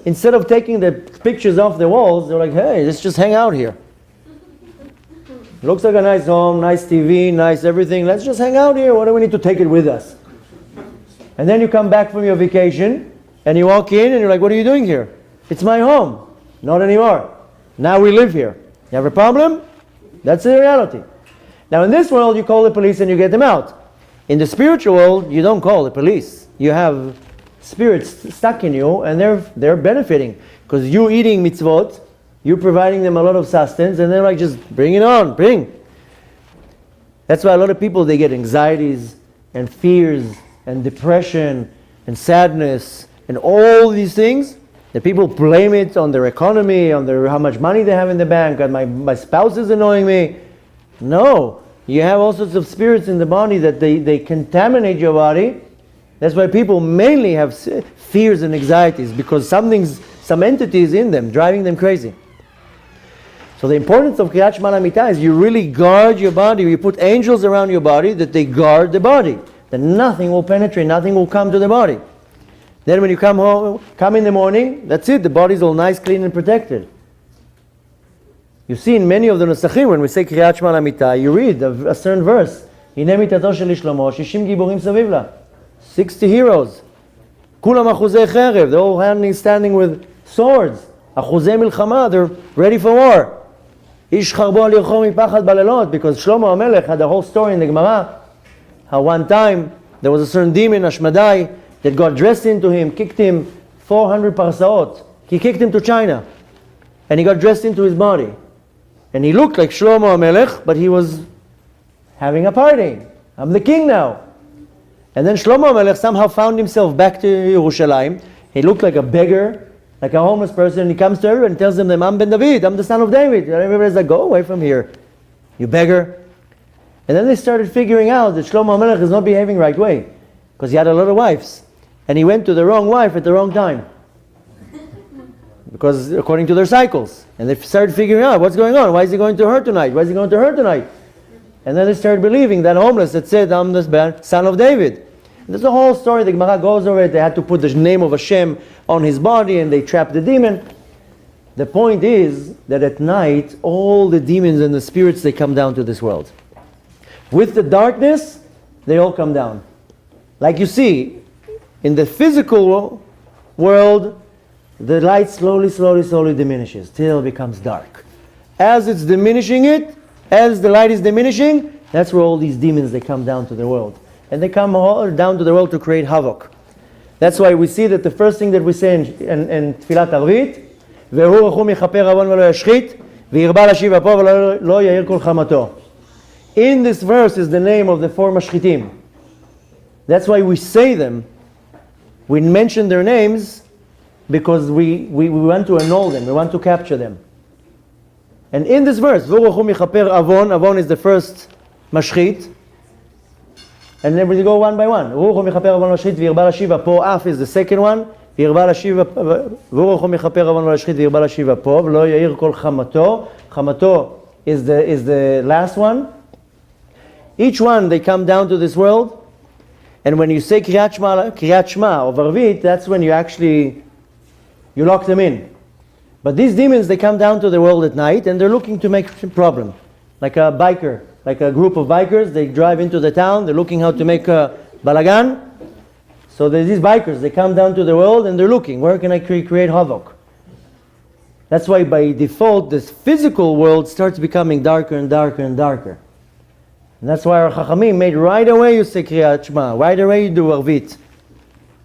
Instead of taking the pictures off the walls, they're like, hey, let's just hang out here. Looks like a nice home, nice TV, nice everything. Let's just hang out here. What do we need to take it with us? And then you come back from your vacation, and you walk in, and you're like, what are you doing here? It's my home. Not anymore. Now we live here. You have a problem? That's the reality. Now in this world, you call the police and you get them out. In the spiritual world, you don't call the police. You have spirits stuck in you, and they're benefiting. Because you eating mitzvot, you're providing them a lot of sustenance, and they're like, just bring it on, bring. That's why a lot of people, they get anxieties and fears and depression and sadness and all these things. The people blame it on their economy, on how much money they have in the bank, and my spouse is annoying me. No. You have all sorts of spirits in the body that they contaminate your body. That's why people mainly have fears and anxieties, because some entities in them driving them crazy. So the importance of Kriyat Shema al Hamitah is you really guard your body. You put angels around your body that they guard the body. That nothing will penetrate, nothing will come to the body. Then when you come home, come in the morning, that's it. The body's all nice, clean, and protected. You see in many of the Nusachim, when we say Kriyat Shema al Hamitah, you read a certain verse. Hine mitato shel Shlomo, 60 giborim saviv la. 60 heroes. Kulam achuzei cherev. They're all standing with swords. Achuzei milchama. They're ready for war. Ish charbo al yirchom mipachad balelot. Because Shlomo HaMelech had a whole story in the Gemara. How one time there was a certain demon, Ashmadai, that got dressed into him, kicked him 400 parsaot. He kicked him to China. And he got dressed into his body. And he looked like Shlomo HaMelech, but he was having a party. I'm the king now. And then Shlomo HaMelech somehow found himself back to Yerushalayim. He looked like a beggar, like a homeless person. And he comes to everyone and tells them, I'm Ben David, I'm the son of David. And everybody's like, go away from here, you beggar. And then they started figuring out that Shlomo HaMelech is not behaving right way, because he had a lot of wives. And he went to the wrong wife at the wrong time. Because according to their cycles. And they started figuring out what's going on. Why is he going to her tonight? Why is he going to her tonight? And then they started believing that homeless that said, I'm the son of David. And there's a whole story. The Gemara goes over it. They had to put the name of Hashem on his body and they trapped the demon. The point is that at night, all the demons and the spirits, they come down to this world. With the darkness, they all come down. Like you see, in the physical world, the light slowly diminishes till it becomes dark. As it's diminishing it, as the light is diminishing, that's where all these demons, they come down to the world. And they come all down to the world to create havoc. That's why we see that the first thing that we say in Tfilat Arvit, והוא רחום יכפר עוון ולא ישחית, וירבה להשיב אפו ולא יאיר כל חמתו. In this verse is the name of the four mashchitim. That's why we say them. We mention their names because we want to annul them, we want to capture them. And in this verse, והוא רחום יכפר עוון, עוון is the first mashchit, and then we go one by one. והוא רחום יכפר עוון ולא ישחית, וירבה להשיב אפו, אף is the second one. והרבה להשיב, והוא רחום יכפר עוון ולא ישחית, והרבה להשיב אפו, ולא יאיר כל חמתו. חמתו is the last one. Each one, they come down to this world, and when you say Kriyat Shema or Arvit, that's when you lock them in. But these demons, they come down to the world at night, and they're looking to make a problem. Like a biker, like a group of bikers, they drive into the town, they're looking how to make a balagan. So there's these bikers, they come down to the world and they're looking, where can I create havoc? That's why by default, this physical world starts becoming darker and darker and darker. And that's why our Chachamim made right away you say Kriyat Shema, right away you do Arvit.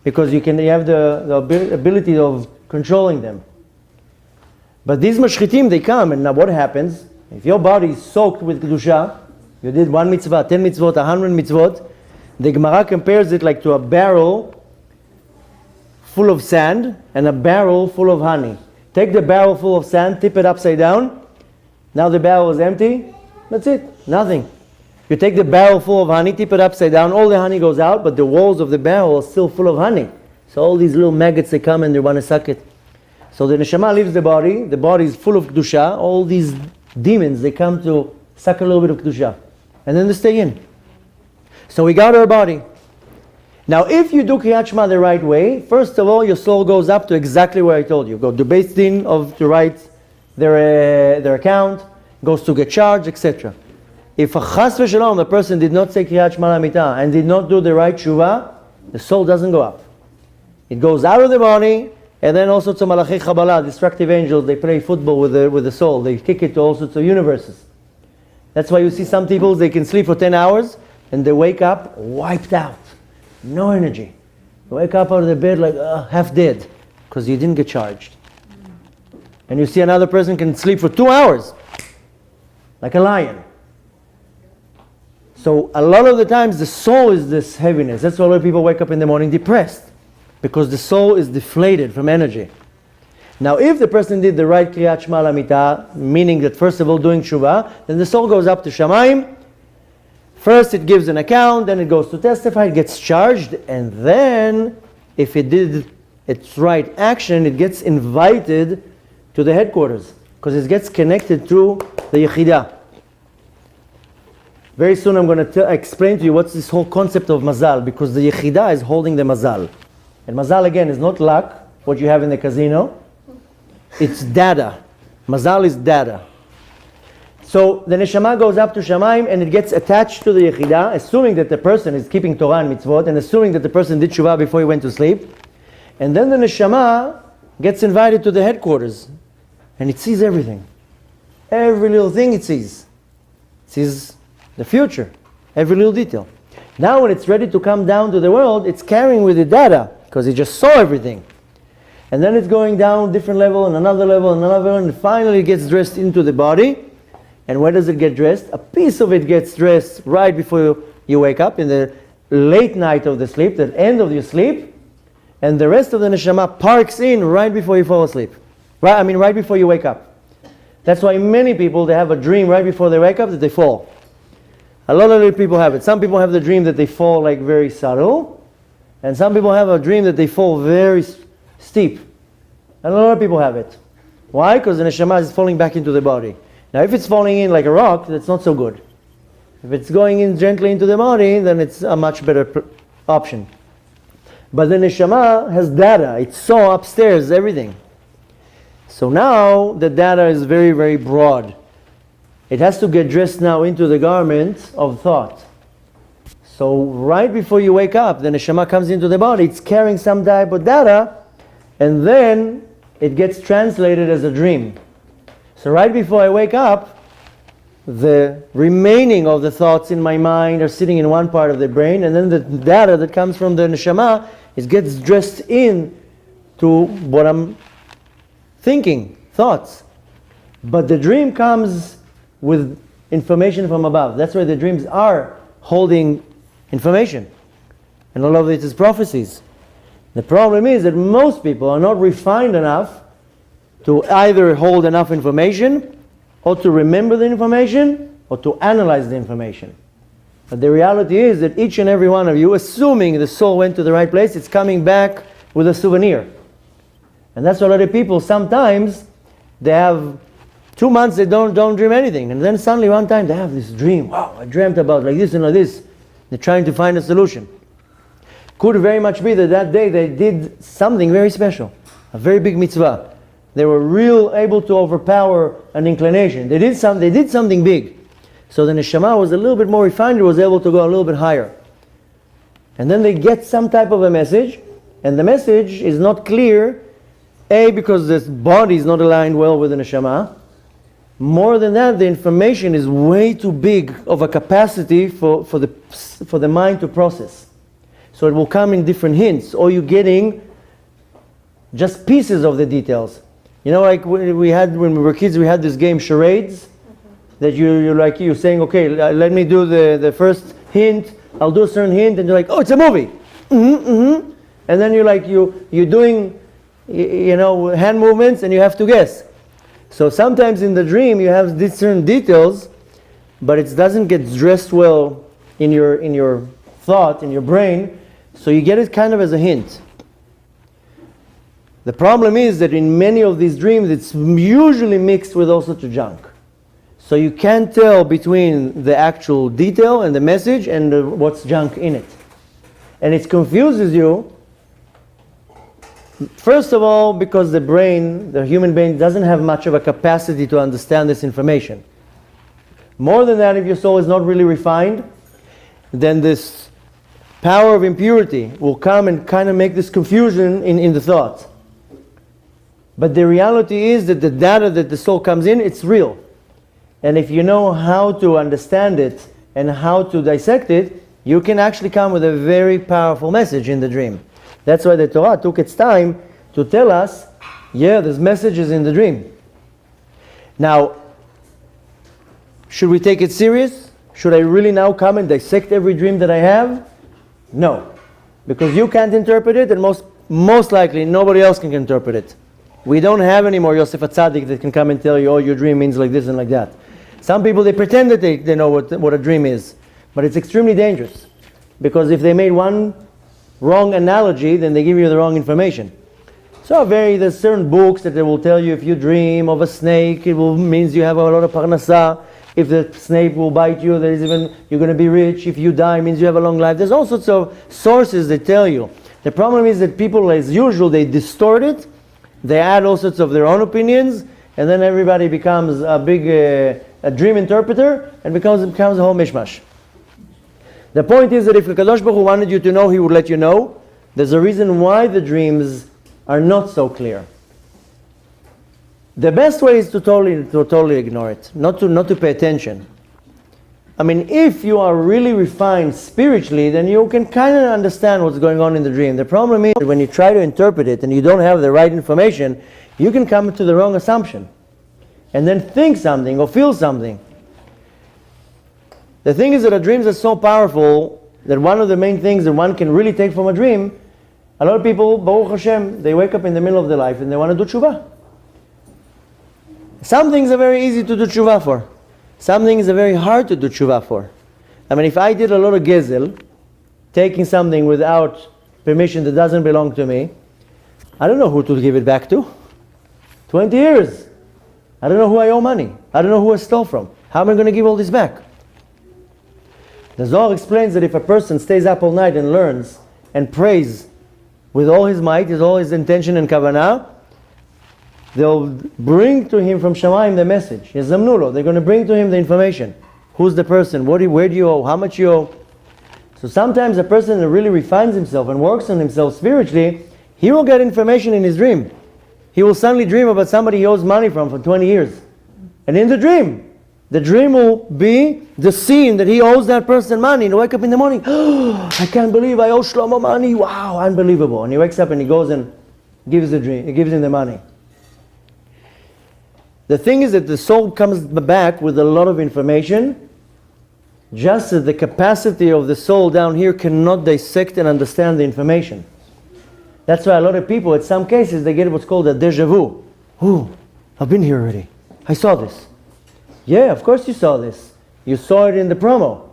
Because you have the ability of controlling them. But these mashchitim, they come, and now what happens? If your body is soaked with Kedusha, you did 1 mitzvah, 10 mitzvot, 100 mitzvot, the Gemara compares it like to a barrel full of sand and a barrel full of honey. Take the barrel full of sand, tip it upside down. Now the barrel is empty. That's it. Nothing. You take the barrel full of honey, tip it upside down. All the honey goes out, but the walls of the barrel are still full of honey. So all these little maggots, they come and they want to suck it. So the neshama leaves the body. The body is full of kedusha. All these demons, they come to suck a little bit of kedusha. And then they stay in. So we got our body. Now, if you do Kriyat Shema the right way, first of all, your soul goes up to exactly where I told you. Go to Beis Din to write their account, goes to get charged, etc. If a chas v'shalom, the person did not say Kriyat Shema L'Amita and did not do the right tshuva, the soul doesn't go up. It goes out of the body, and then also to Malachei Chabbalah, destructive angels, they play football with the soul. They kick it to all sorts of universes. That's why you see some people, they can sleep for 10 hours, and they wake up wiped out. No energy. You wake up out of the bed like half dead because you didn't get charged. And you see another person can sleep for 2 hours like a lion. So a lot of the times the soul is this heaviness. That's why a lot of people wake up in the morning depressed, because the soul is deflated from energy. Now if the person did the right Kriyat Shema L'Amita, meaning that first of all doing Tshuva, then the soul goes up to Shamayim. First it gives an account, then it goes to testify, it gets charged, and then if it did its right action, it gets invited to the headquarters, because it gets connected to the Yechidah. Very soon I'm going to explain to you what's this whole concept of Mazal, because the Yechidah is holding the Mazal. And Mazal again is not luck, what you have in the casino, it's data. Mazal is data. So the neshama goes up to Shamayim and it gets attached to the Yechidah, assuming that the person is keeping Torah and mitzvot, and assuming that the person did Shuvah before he went to sleep. And then the neshama gets invited to the headquarters, and it sees everything. Every little thing it sees. It sees the future, every little detail. Now when it's ready to come down to the world, it's carrying with it data, because it just saw everything. And then it's going down different level and another level and another level, and finally it gets dressed into the body. And where does it get dressed? A piece of it gets dressed right before you wake up, in the late night of the sleep, the end of your sleep, and the rest of the neshama parks in right before you fall asleep. Right before you wake up. That's why many people, they have a dream right before they wake up that they fall. A lot of people have it. Some people have the dream that they fall like very subtle, and some people have a dream that they fall very steep. And a lot of people have it. Why? Because the neshama is falling back into the body. Now if it's falling in like a rock, that's not so good. If it's going in gently into the body, then it's a much better option. But the neshama has data. It saw upstairs everything. So now the data is very, very broad. It has to get dressed now into the garment of thought. So right before you wake up, the neshama comes into the body, it's carrying some type of data, and then it gets translated as a dream. So right before I wake up, the remaining of the thoughts in my mind are sitting in one part of the brain, and then the data that comes from the neshama gets dressed in to what I'm thinking, thoughts. But the dream comes with information from above. That's why the dreams are holding information. And all of it is prophecies. The problem is that most people are not refined enough to either hold enough information, or to remember the information, or to analyze the information. But the reality is that each and every one of you, assuming the soul went to the right place, it's coming back with a souvenir. And that's why a lot of people, sometimes they have 2 months they don't dream anything, and then suddenly one time they have this dream. Wow, I dreamt about like this and like this. They're trying to find a solution. Could very much be that that day they did something very special, a very big mitzvah. They were able to overpower an inclination. They did something big. So the neshama was a little bit more refined, it was able to go a little bit higher. And then they get some type of a message, and the message is not clear, because this body is not aligned well with the neshama. More than that, the information is way too big of a capacity for the mind to process. So it will come in different hints, or you're getting just pieces of the details. You know, like when we were kids, we had this game, charades, that you're saying, okay, let me do the first hint, I'll do a certain hint, and you're like, oh, it's a movie. And then you're doing, hand movements, and you have to guess. So sometimes in the dream you have these certain details, but it doesn't get dressed well in your thought, in your brain, so you get it kind of as a hint. The problem is that in many of these dreams it's usually mixed with all sorts of junk. So you can't tell between the actual detail and the message and what's junk in it. And it confuses you, first of all, because the human brain doesn't have much of a capacity to understand this information. More than that, if your soul is not really refined, then this power of impurity will come and kind of make this confusion in the thoughts. But the reality is that the data that the soul comes in, it's real. And if you know how to understand it and how to dissect it, you can actually come with a very powerful message in the dream. That's why the Torah took its time to tell us, there's messages in the dream. Now, should we take it serious? Should I really now come and dissect every dream that I have? No. Because you can't interpret it, and most likely nobody else can interpret it. We don't have anymore Yosef HaTzadik that can come and tell you, oh, your dream means like this and like that. Some people, they pretend that they know what a dream is. But it's extremely dangerous. Because if they made one wrong analogy, then they give you the wrong information. So there's certain books that they will tell you if you dream of a snake, means you have a lot of parnasa. If the snake will bite you, you're going to be rich. If you die, it means you have a long life. There's all sorts of sources that tell you. The problem is that people, as usual, they distort it. They add all sorts of their own opinions, and then everybody becomes a big a dream interpreter, and becomes a whole mishmash. The point is that if the Kadosh Baruch Hu wanted you to know, He would let you know. There's a reason why the dreams are not so clear. The best way is to totally ignore it, not to pay attention. I mean, if you are really refined spiritually, then you can kind of understand what's going on in the dream. The problem is when you try to interpret it and you don't have the right information, you can come to the wrong assumption and then think something or feel something. The thing is that our dreams are so powerful that one of the main things that one can really take from a dream, a lot of people, Baruch Hashem, they wake up in the middle of their life and they want to do tshuva. Some things are very easy to do tshuva for. Some things are very hard to do tshuva for. I mean, if I did a lot of gezel, taking something without permission that doesn't belong to me, I don't know who to give it back to. 20 years. I don't know who I owe money. I don't know who I stole from. How am I going to give all this back? The Zohar explains that if a person stays up all night and learns and prays with all his might, all his intention and kavanah, they'll bring to him from Shamayim the message. Yazamnulo, they're going to bring to him the information. Who's the person? Where do you owe? How much you owe? So sometimes a person that really refines himself and works on himself spiritually, he will get information in his dream. He will suddenly dream about somebody he owes money from for 20 years. And in the dream will be the scene that he owes that person money. And he wake up in the morning, oh, I can't believe I owe Shlomo money. Wow, unbelievable. And he wakes up and he goes and gives him the money. The thing is that the soul comes back with a lot of information, just as the capacity of the soul down here cannot dissect and understand the information. That's why a lot of people, in some cases, they get what's called a déjà vu. Oh, I've been here already. I saw this. Yeah, of course you saw this. You saw it in the promo.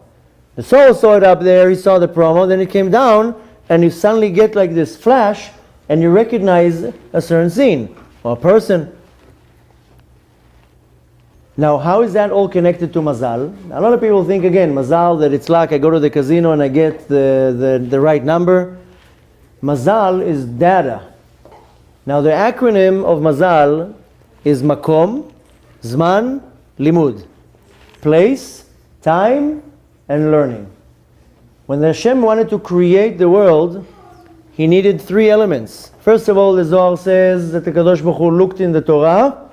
The soul saw it up there, he saw the promo, then it came down, and you suddenly get like this flash, and you recognize a certain scene, or a person. Now, how is that all connected to Mazal? A lot of people think, again, Mazal, that it's like I go to the casino and I get the right number. Mazal is data. Now, the acronym of Mazal is Makom, Zman, Limud. Place, time, and learning. When the Hashem wanted to create the world, he needed three elements. First of all, the Zohar says that the Kadosh Baruch Hu looked in the Torah,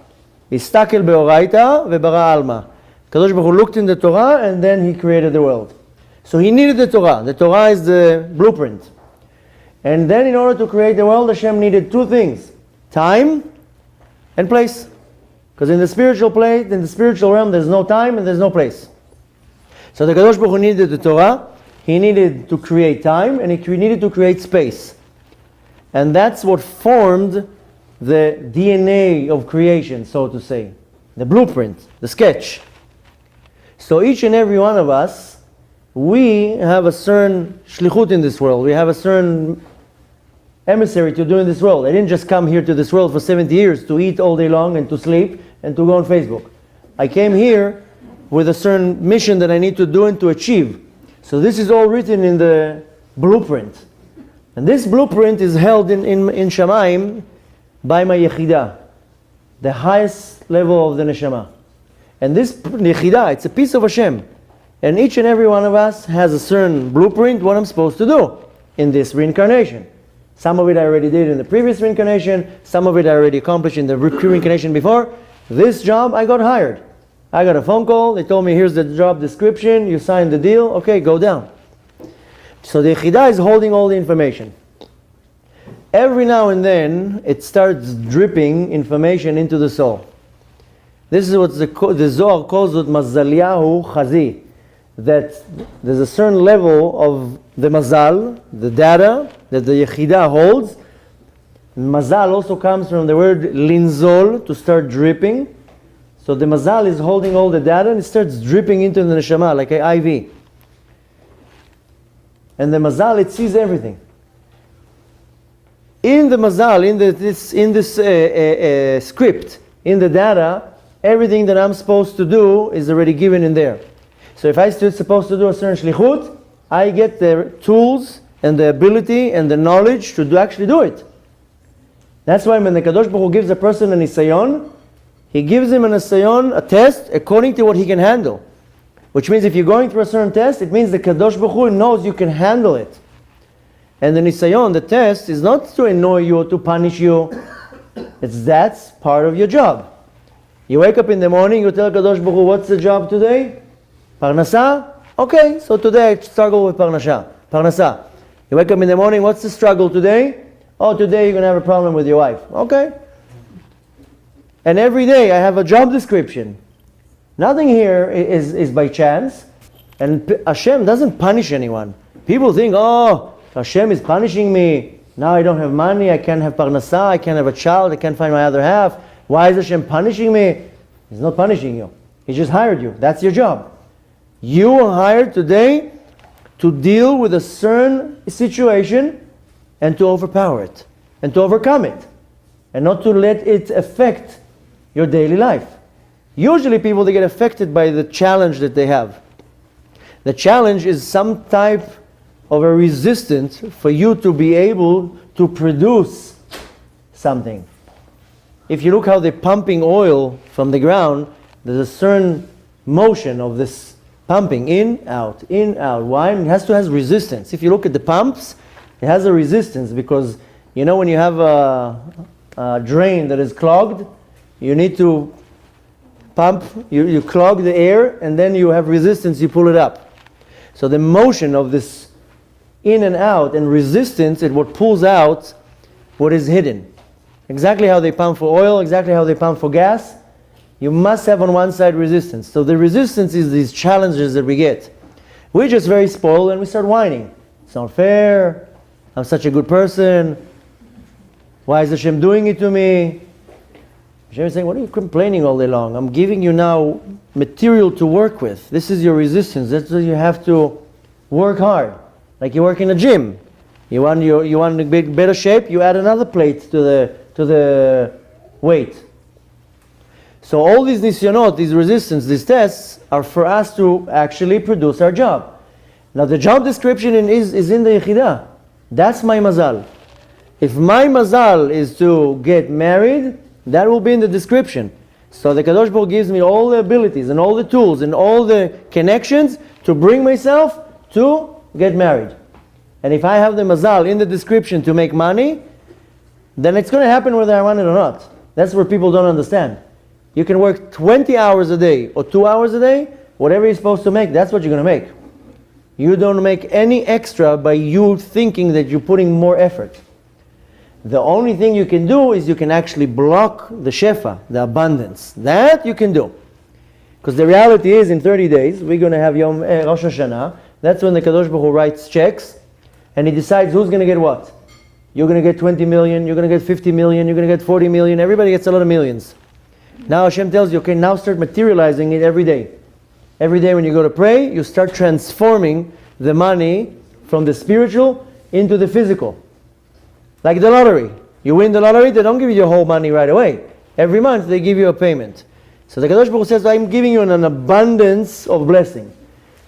Istakel beoraita vebara alma. Kadosh Baruch Hu looked in the Torah and then he created the world. So he needed the Torah. The Torah is the blueprint. And then in order to create the world, Hashem needed two things: time and place. Because in the spiritual place, in the spiritual realm, there's no time and there's no place. So the Kadosh Baruch Hu needed the Torah, he needed to create time, and he needed to create space. And that's what formed the DNA of creation, so to say. The blueprint, the sketch. So each and every one of us, we have a certain shlichut in this world. We have a certain emissary to do in this world. I didn't just come here to this world for 70 years to eat all day long and to sleep and to go on Facebook. I came here with a certain mission that I need to do and to achieve. So this is all written in the blueprint. And this blueprint is held in Shamayim by my Yechidah, the highest level of the Neshama. And this Yechidah, it's a piece of Hashem. And each and every one of us has a certain blueprint, what I'm supposed to do in this reincarnation. Some of it I already did in the previous reincarnation, some of it I already accomplished in the reincarnation before. This job, I got hired. I got a phone call, they told me here's the job description, you signed the deal, okay, go down. So the Yechidah is holding all the information. Every now and then, it starts dripping information into the soul. This is what the Zohar calls it Mazaliyahu Chazi. That there's a certain level of the Mazal, the data, that the Yechidah holds. Mazal also comes from the word linzol, to start dripping. So the Mazal is holding all the data and it starts dripping into the Neshama like an IV. And the Mazal, it sees everything. In the Mazal, in this script, in the data, everything that I'm supposed to do is already given in there. So if I'm supposed to do a certain shlichut, I get the tools and the ability and the knowledge to actually do it. That's why when the Kadosh Baruch Hu gives a person an nisayon, he gives him an nisayon, a test, according to what he can handle. Which means if you're going through a certain test, it means the Kadosh Baruch Hu knows you can handle it. And the nisayon, the test, is not to annoy you or to punish you. That's part of your job. You wake up in the morning, you tell Kadosh Baruch Hu, what's the job today? Parnasa? Okay, so today I struggle with Parnasa. You wake up in the morning, what's the struggle today? Oh, today you're going to have a problem with your wife. Okay. And every day I have a job description. Nothing here is by chance. And Hashem doesn't punish anyone. People think, oh, Hashem is punishing me. Now I don't have money, I can't have Parnasa, I can't have a child, I can't find my other half. Why is Hashem punishing me? He's not punishing you. He just hired you. That's your job. You are hired today to deal with a certain situation and to overpower it and to overcome it and not to let it affect your daily life. Usually people, they get affected by the challenge that they have. The challenge is some type of a resistance for you to be able to produce something. if you look how they're pumping oil from the ground, there's a certain motion of this pumping, in, out, in, out. Why? It has to have resistance. If you look at the pumps, it has a resistance because, you know, when you have a drain that is clogged, you need to pump, you clog the air, and then you have resistance, you pull it up. So the motion of this in and out and resistance is what pulls out what is hidden. Exactly how they pump for oil, exactly how they pump for gas. You must have on one side resistance. So the resistance is these challenges that we get. We're just very spoiled and we start whining. It's not fair. I'm such a good person. Why is Hashem doing it to me? Hashem is saying, what are you complaining all day long? I'm giving you now material to work with. This is your resistance. That's why you have to work hard. Like you work in a gym. You want to be in better shape, you add another plate to the weight. So all these nisyonot, these resistance, these tests, are for us to actually produce our job. Now the job description is in the Yechidah. That's my mazal. If my mazal is to get married, that will be in the description. So the Kadosh Baruch Hu gives me all the abilities and all the tools and all the connections to bring myself to get married. And if I have the mazal in the description to make money, then it's going to happen whether I want it or not. That's where people don't understand. You can work 20 hours a day or 2 hours a day, whatever you're supposed to make, that's what you're going to make. You don't make any extra by you thinking that you're putting more effort. The only thing you can do is you can actually block the shefa, the abundance. That you can do. Because the reality is in 30 days, we're going to have Yom Rosh Hashanah. That's when the Kadosh Baruch Hu writes checks and he decides who's going to get what. You're going to get 20 million, you're going to get 50 million, you're going to get 40 million. Everybody gets a lot of millions. Now Hashem tells you, okay, now start materializing it every day. Every day when you go to pray, you start transforming the money from the spiritual into the physical. Like the lottery. You win the lottery, they don't give you your whole money right away. Every month they give you a payment. So the Kadosh Baruch Hu says, I'm giving you an abundance of blessing.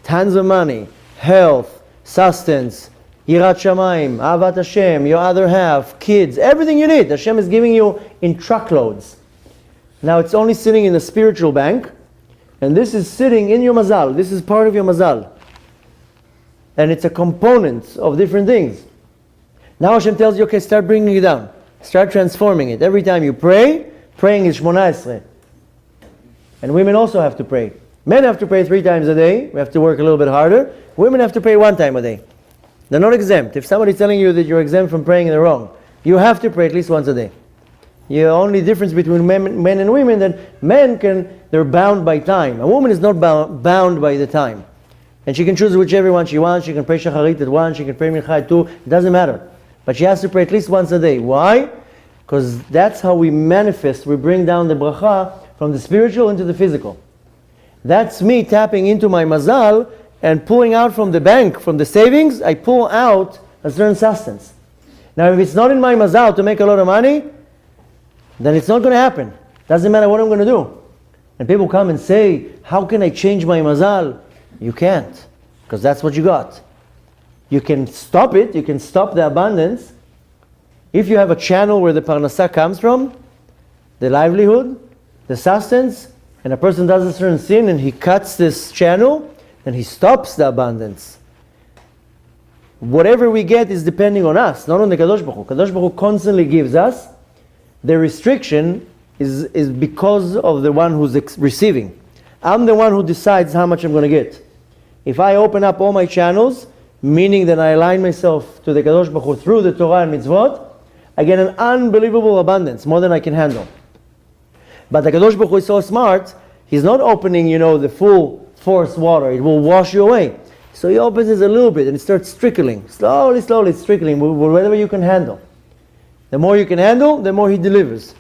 Tons of money, health, sustenance, Yirat Shamayim, Avat Hashem, your other half, kids, everything you need. Hashem is giving you in truckloads. Now it's only sitting in the spiritual bank, and this is sitting in your mazal. This is part of your mazal. And it's a component of different things. Now Hashem tells you, okay, start bringing it down. Start transforming it. Every time you pray, praying is Shmona Esrei. And women also have to pray. Men have to pray 3 times a day. We have to work a little bit harder. Women have to pray 1 time a day. They're not exempt. If somebody's telling you that you're exempt from praying, they're wrong. You have to pray at least once a day. The only difference between men and women, that they're bound by time. A woman is not bound by the time. And she can choose whichever one she wants. She can pray Shacharit at 1, she can pray Mincha at 2. It doesn't matter. But she has to pray at least once a day. Why? Because that's how we manifest, we bring down the bracha from the spiritual into the physical. That's me tapping into my mazal and pulling out from the bank, from the savings, I pull out a certain sustenance. Now if it's not in my mazal to make a lot of money, then it's not going to happen. Doesn't matter what I'm going to do. And people come and say, how can I change my mazal? You can't, because that's what you got. You can stop it, you can stop the abundance. If you have a channel where the parnasah comes from, the livelihood, the sustenance, and a person does a certain sin and he cuts this channel, then he stops the abundance. Whatever we get is depending on us, not on the Kadosh Baruch Hu. Kadosh Baruch Hu constantly gives us. The restriction is because of the one who's receiving. I'm the one who decides how much I'm going to get. If I open up all my channels, meaning that I align myself to the Kadosh Baruch Hu through the Torah and mitzvot, I get an unbelievable abundance, more than I can handle. But the Kadosh Baruch Hu is so smart, He's not opening, the full force water. It will wash you away. So He opens it a little bit and it starts trickling. Slowly, it's trickling, whatever you can handle. The more you can handle, the more He delivers.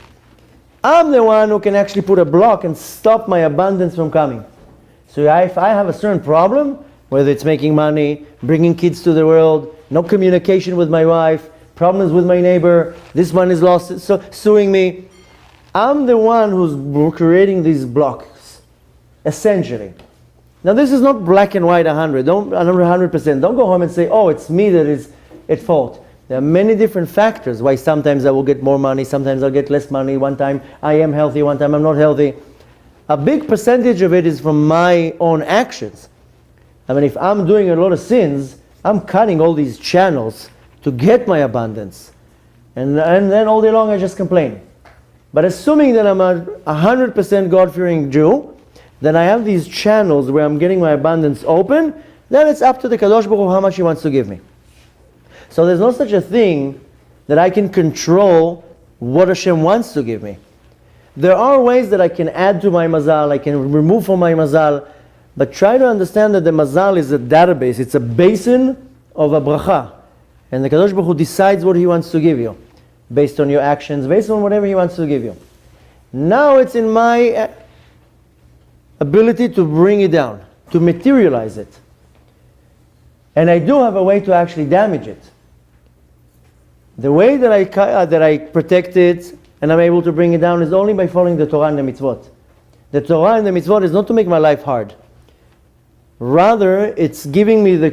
I'm the one who can actually put a block and stop my abundance from coming. So if I have a certain problem, whether it's making money, bringing kids to the world, no communication with my wife, problems with my neighbor, this one is lost, so suing me, I'm the one who's creating these blocks, essentially. Now this is not black and white 100%. Don't go home and say, oh, it's me that is at fault. There are many different factors why sometimes I will get more money, sometimes I'll get less money. One time I am healthy, one time I'm not healthy. A big percentage of it is from my own actions. I mean, if I'm doing a lot of sins, I'm cutting all these channels to get my abundance. And then all day long I just complain. But assuming that I'm a 100% God-fearing Jew, then I have these channels where I'm getting my abundance open, then it's up to the Kadosh Baruch Hu how much He wants to give me. So there's no such a thing that I can control what Hashem wants to give me. There are ways that I can add to my Mazal, I can remove from my Mazal, but try to understand that the Mazal is a database, it's a basin of a bracha. And the Kadosh Baruch Hu decides what He wants to give you, based on your actions, based on whatever He wants to give you. Now it's in my ability to bring it down, to materialize it. And I do have a way to actually damage it. The way that I protect it and I'm able to bring it down is only by following the Torah and the mitzvot. The Torah and the mitzvot is not to make my life hard. Rather, it's giving me the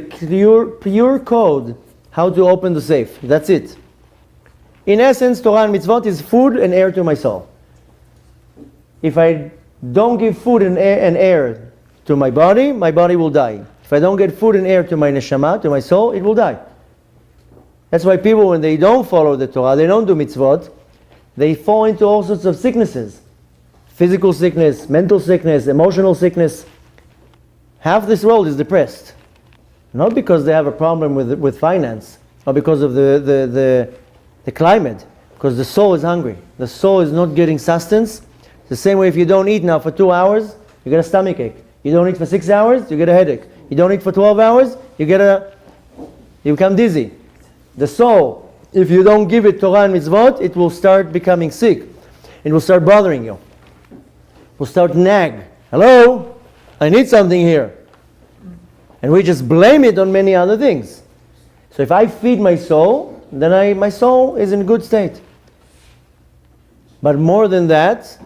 pure code how to open the safe. That's it. In essence, Torah and mitzvot is food and air to my soul. If I don't give food and air to my body will die. If I don't get food and air to my neshama, to my soul, it will die. That's why people, when they don't follow the Torah, they don't do mitzvot, they fall into all sorts of sicknesses. Physical sickness, mental sickness, emotional sickness. Half this world is depressed. Not because they have a problem with finance, or because of the climate, because the soul is hungry. The soul is not getting sustenance. The same way if you don't eat now for 2 hours, you get a stomach ache. You don't eat for 6 hours, you get a headache. You don't eat for 12 hours, you become dizzy. The soul, if you don't give it Torah and mitzvot, it will start becoming sick. It will start bothering you. It will start nag. Hello? I need something here. And we just blame it on many other things. So if I feed my soul, then my soul is in a good state. But more than that,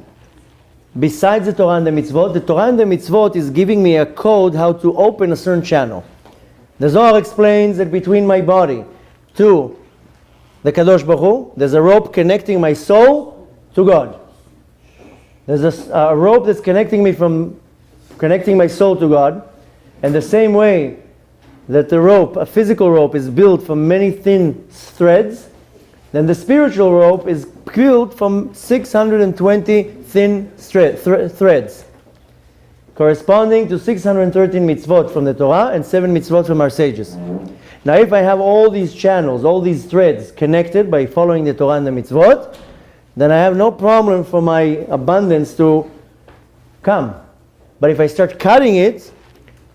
besides the Torah and the mitzvot is giving me a code how to open a certain channel. The Zohar explains that between my body to the Kadosh Baruch Hu, there's a rope connecting my soul to God. There's a rope that's connecting my soul to God. And the same way that the rope, a physical rope, is built from many thin threads, then the spiritual rope is built from 620 thin threads, corresponding to 613 mitzvot from the Torah and 7 mitzvot from our sages. Now if I have all these channels, all these threads connected by following the Torah and the mitzvot, then I have no problem for my abundance to come. But if I start cutting it,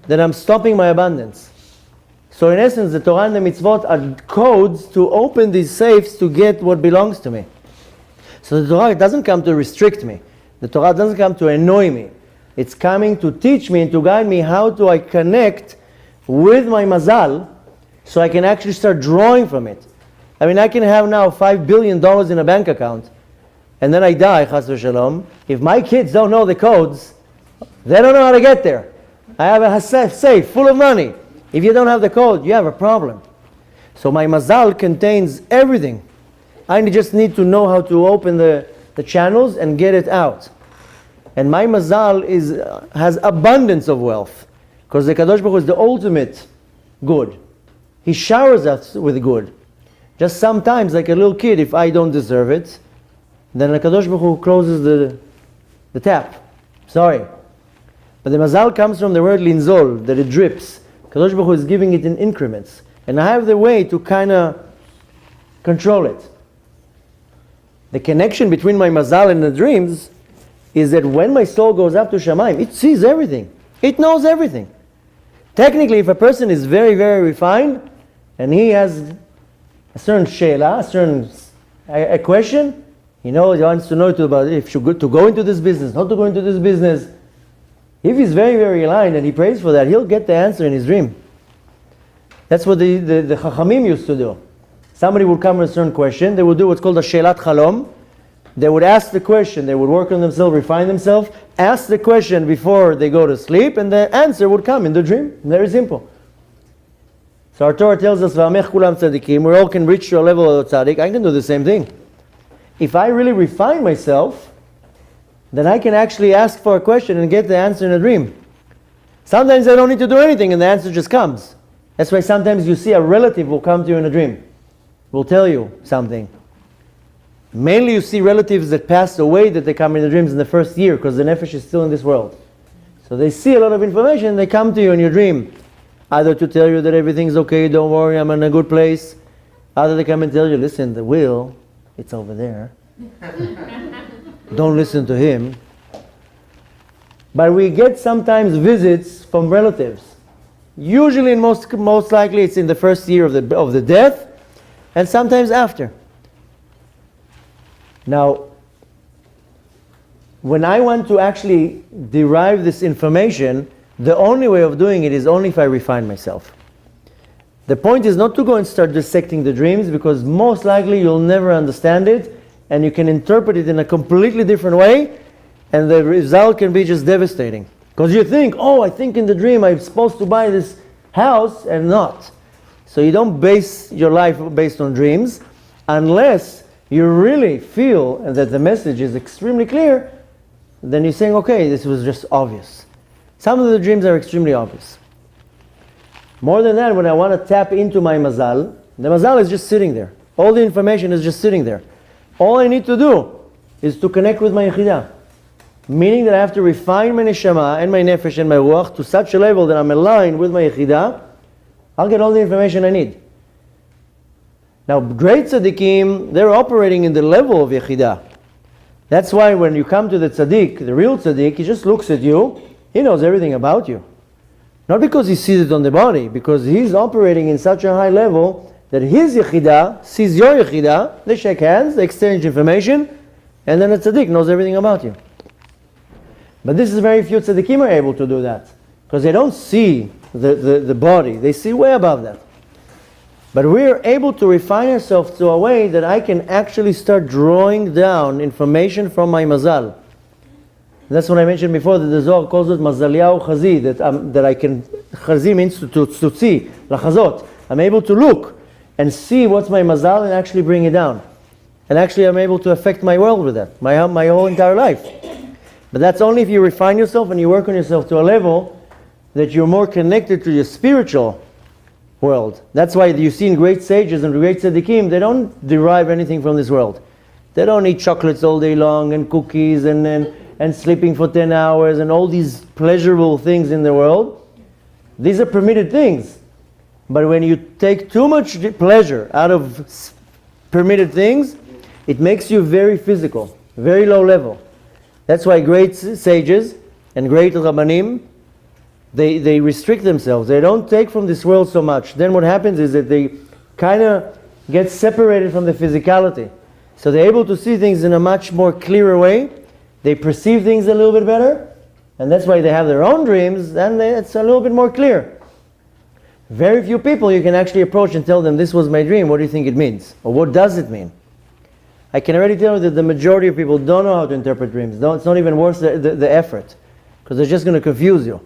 then I'm stopping my abundance. So in essence, the Torah and the mitzvot are codes to open these safes to get what belongs to me. So the Torah doesn't come to restrict me. The Torah doesn't come to annoy me. It's coming to teach me and to guide me how do I connect with my mazal so I can actually start drawing from it. I mean, I can have now $5 billion in a bank account and then I die, chas v'shalom. If my kids don't know the codes, they don't know how to get there. I have a safe full of money. If you don't have the code, you have a problem. So my mazal contains everything. I just need to know how to open the channels and get it out. And my mazal has abundance of wealth. Because the Kadosh Baruch Hu is the ultimate good. He showers us with good. Just sometimes, like a little kid, if I don't deserve it, then the Kadosh Baruch Hu closes the tap. Sorry. But the mazal comes from the word linzol, that it drips. Kadosh Baruch Hu is giving it in increments. And I have the way to kind of control it. The connection between my mazal and the dreams is that when my soul goes up to Shamayim, it sees everything. It knows everything. Technically, if a person is very, very refined, and he has a certain she'ela, a question, he wants to know about if to go into this business, not to go into this business. If he's very, very aligned and he prays for that, he'll get the answer in his dream. That's what the Chachamim used to do. Somebody would come with a certain question, they would do what's called a she'elat chalom. They would ask the question, they would work on themselves, refine themselves, ask the question before they go to sleep, and the answer would come in the dream. Very simple. So our Torah tells us, "V'amech kulam tzadikim," we all can reach to a level of tzaddik. I can do the same thing. If I really refine myself, then I can actually ask for a question and get the answer in a dream. Sometimes I don't need to do anything and the answer just comes. That's why sometimes you see a relative will come to you in a dream, will tell you something. Mainly you see relatives that passed away that they come in the dreams in the first year because the nefesh is still in this world. So they see a lot of information and they come to you in your dream. Either to tell you that everything's okay, don't worry, I'm in a good place. Either they come and tell you, listen, the will, it's over there. Don't listen to him. But we get sometimes visits from relatives. Usually, and most likely, it's in the first year of the death, and sometimes after. Now, when I want to actually derive this information, the only way of doing it is only if I refine myself. The point is not to go and start dissecting the dreams, because most likely you'll never understand it, and you can interpret it in a completely different way, and the result can be just devastating. Because you think, oh, I think in the dream I'm supposed to buy this house, and not. So you don't base your life based on dreams, unless you really feel that the message is extremely clear, then you're saying, okay, this was just obvious. Some of the dreams are extremely obvious. More than that, when I want to tap into my Mazal, the Mazal is just sitting there. All the information is just sitting there. All I need to do is to connect with my Yechidah. Meaning that I have to refine my Neshama and my Nefesh and my Ruach to such a level that I'm aligned with my Yechidah. I'll get all the information I need. Now, great tzaddikim, they're operating in the level of Yechidah. That's why when you come to the tzaddik, the real tzaddik, he just looks at you, he knows everything about you. Not because he sees it on the body, because he's operating in such a high level that his Yechidah sees your Yechidah, they shake hands, they exchange information, and then the tzaddik knows everything about you. But this is very few tzaddikim are able to do that, because they don't see the body, they see way above that. But we are able to refine ourselves to a way that I can actually start drawing down information from my Mazal. That's what I mentioned before, that the Zohar calls it Mazaliyahu Chazi, that I can, Chazi means to see, Lachazot. I'm able to look and see what's my Mazal and actually bring it down. And actually I'm able to affect my world with that, my whole entire life. But that's only if you refine yourself and you work on yourself to a level that you're more connected to your spiritual world. That's why you see in great sages and great tzaddikim, they don't derive anything from this world. They don't eat chocolates all day long and cookies and sleeping for 10 hours and all these pleasurable things in the world. These are permitted things. But when you take too much pleasure out of permitted things, it makes you very physical, very low level. That's why great sages and great rabbanim, they restrict themselves. They don't take from this world so much. Then what happens is that they kind of get separated from the physicality. So they're able to see things in a much more clearer way. They perceive things a little bit better. And that's why they have their own dreams, and it's a little bit more clear. Very few people you can actually approach and tell them, this was my dream, what do you think it means? Or what does it mean? I can already tell you that the majority of people don't know how to interpret dreams. It's not even worth the effort, because they're just going to confuse you.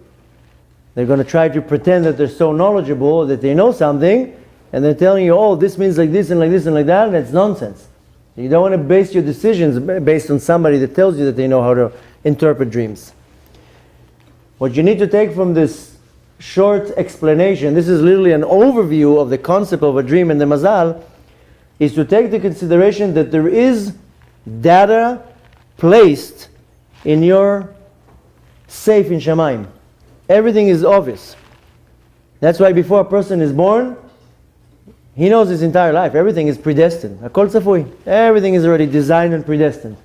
They're going to try to pretend that they're so knowledgeable, that they know something, and they're telling you, oh, this means like this and like this and like that, and it's nonsense. You don't want to base your decisions based on somebody that tells you that they know how to interpret dreams. What you need to take from this short explanation, this is literally an overview of the concept of a dream and the Mazal, is to take the consideration that there is data placed in your safe in Shamayim. Everything is obvious. That's why before a person is born, he knows his entire life. Everything is predestined. Hakol tzafui. Everything is already designed and predestined.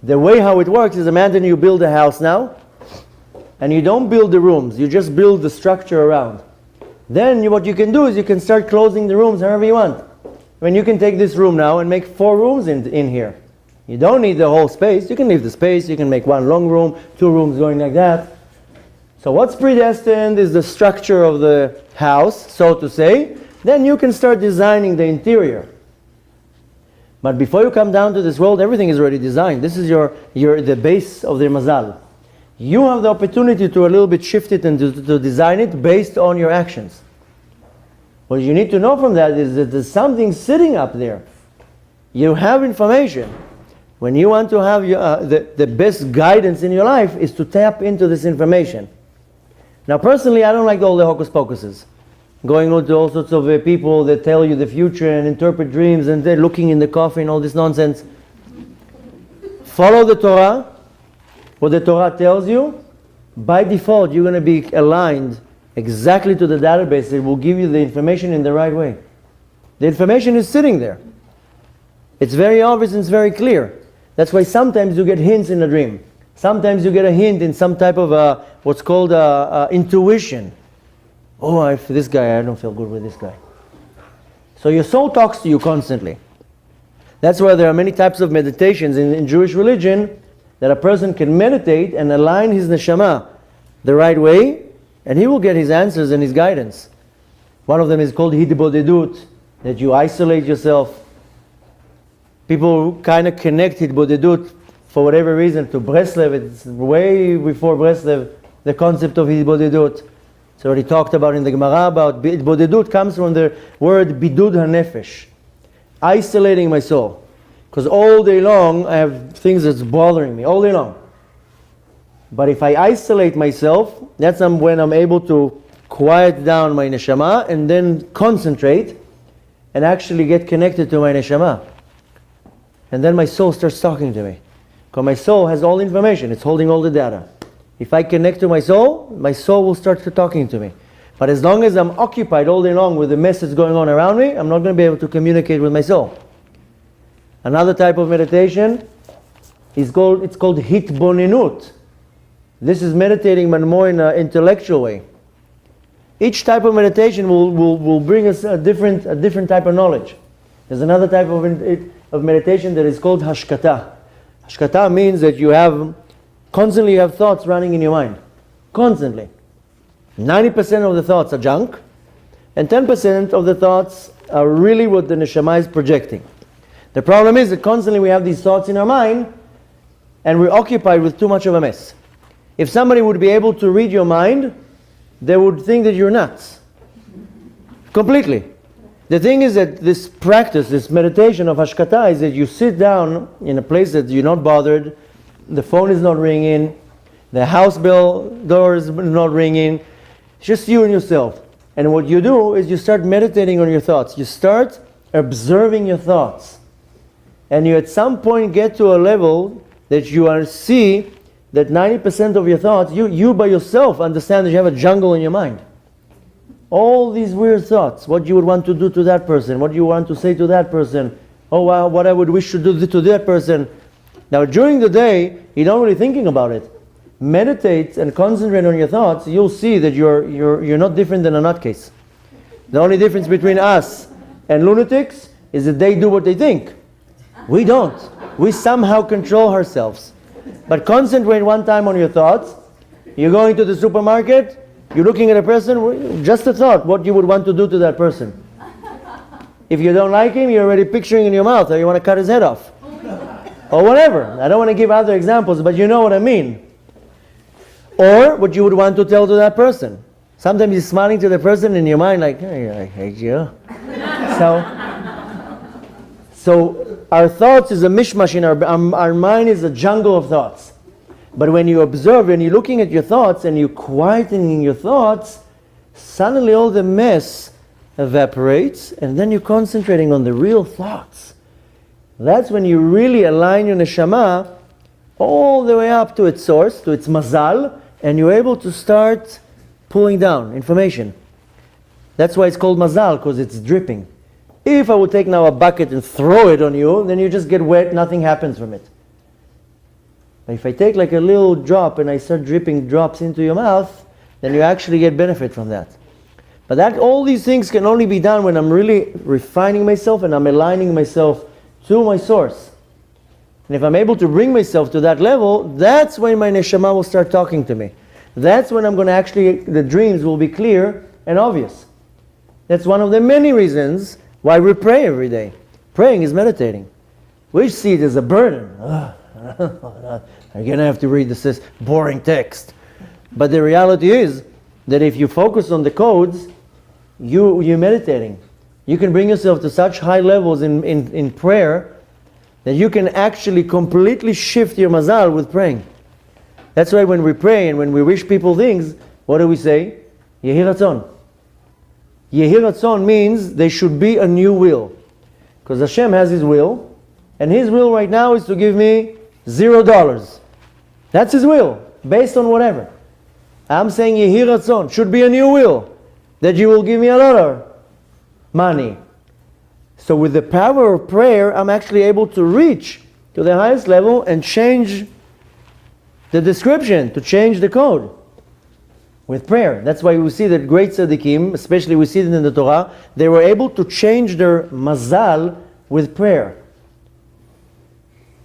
The way how it works is, imagine you build a house now, and you don't build the rooms, you just build the structure around. Then what you can do is you can start closing the rooms however you want. I mean, you can take this room now and make 4 rooms in here. You don't need the whole space. You can leave the space. You can make 1 long room, 2 rooms going like that. So what's predestined is the structure of the house, so to say. Then you can start designing the interior. But before you come down to this world, everything is already designed. This is the base of the Mazal. You have the opportunity to a little bit shift it and to design it based on your actions. What you need to know from that is that there's something sitting up there. You have information. When you want to have the best guidance in your life is to tap into this information. Now personally, I don't like all the hocus pocuses. Going on to all sorts of people that tell you the future and interpret dreams and they're looking in the coffee and all this nonsense. Follow the Torah. What the Torah tells you, by default you're going to be aligned exactly to the database that will give you the information in the right way. The information is sitting there. It's very obvious and it's very clear. That's why sometimes you get hints in a dream. Sometimes you get a hint in some type of what's called intuition. Oh, if this guy, I don't feel good with this guy. So your soul talks to you constantly. That's why there are many types of meditations in Jewish religion that a person can meditate and align his neshama the right way, and he will get his answers and his guidance. One of them is called hitbodedut, that you isolate yourself. People kind of connect hitbodedut for whatever reason to Breslev. It's way before Breslev, the concept of hitbodedut. It's already talked about in the Gemara about hitbodedut comes from the word bidud hanefesh, isolating my soul. Because all day long I have things that's bothering me, all day long. But if I isolate myself, that's when I'm able to quiet down my neshama and then concentrate and actually get connected to my neshama. And then my soul starts talking to me. Because my soul has all the information, it's holding all the data. If I connect to my soul will start talking to me. But as long as I'm occupied all day long with the mess that's going on around me, I'm not going to be able to communicate with my soul. Another type of meditation is called hitbonenut. This is meditating but more in an intellectual way. Each type of meditation will bring us a different type of knowledge. There's another type of meditation that is called hashkata. Hashkata means that you constantly have thoughts running in your mind. Constantly. 90% of the thoughts are junk, and 10% of the thoughts are really what the neshama is projecting. The problem is that constantly we have these thoughts in our mind, and we're occupied with too much of a mess. If somebody would be able to read your mind, they would think that you're nuts. Completely. The thing is that this practice, this meditation of hashkata, is that you sit down in a place that you're not bothered, the phone is not ringing, the house bell door is not ringing, it's just you and yourself. And what you do is you start meditating on your thoughts. You start observing your thoughts. And you at some point get to a level that you see that 90% of your thoughts, you by yourself understand that you have a jungle in your mind. All these weird thoughts, what you would want to do to that person, what you want to say to that person, oh wow, what I would wish to do to that person. Now during the day, you're not really thinking about it. Meditate and concentrate on your thoughts, you'll see that you're not different than a nutcase. The only difference between us and lunatics is that they do what they think. We don't. We somehow control ourselves. But concentrate one time on your thoughts. You're going to the supermarket, you're looking at a person, just a thought, what you would want to do to that person. If you don't like him, you're already picturing in your mouth, or you want to cut his head off. Or whatever. I don't want to give other examples, but you know what I mean. Or what you would want to tell to that person. Sometimes you're smiling to the person in your mind like, hey, I hate you. So our thoughts is a mishmash in our mind is a jungle of thoughts. But when you observe and you're looking at your thoughts and you're quietening your thoughts, suddenly all the mess evaporates and then you're concentrating on the real thoughts. That's when you really align your neshama all the way up to its source, to its mazal, and you're able to start pulling down information. That's why it's called mazal, because it's dripping. If I would take now a bucket and throw it on you, then you just get wet, nothing happens from it. But if I take like a little drop and I start dripping drops into your mouth, then you actually get benefit from that. But all these things can only be done when I'm really refining myself and I'm aligning myself to my source. And if I'm able to bring myself to that level, that's when my neshama will start talking to me. That's when I'm going to the dreams will be clear and obvious. That's one of the many reasons why we pray every day. Praying is meditating. We see it as a burden. I'm going to have to read this boring text. But the reality is that if you focus on the codes, you're meditating. You can bring yourself to such high levels in prayer that you can actually completely shift your mazal with praying. That's why when we pray and when we wish people things, what do we say? Yehi Ratzon. Yehi Ratzon means there should be a new will. Because Hashem has His will, and His will right now is to give me $0. That's His will, based on whatever. I'm saying Yehi Ratzon, should be a new will, that you will give me a lot of money. So with the power of prayer, I'm actually able to reach to the highest level and change the description, to change the code with prayer. That's why we see that great tzaddikim, especially we see it in the Torah, they were able to change their mazal with prayer.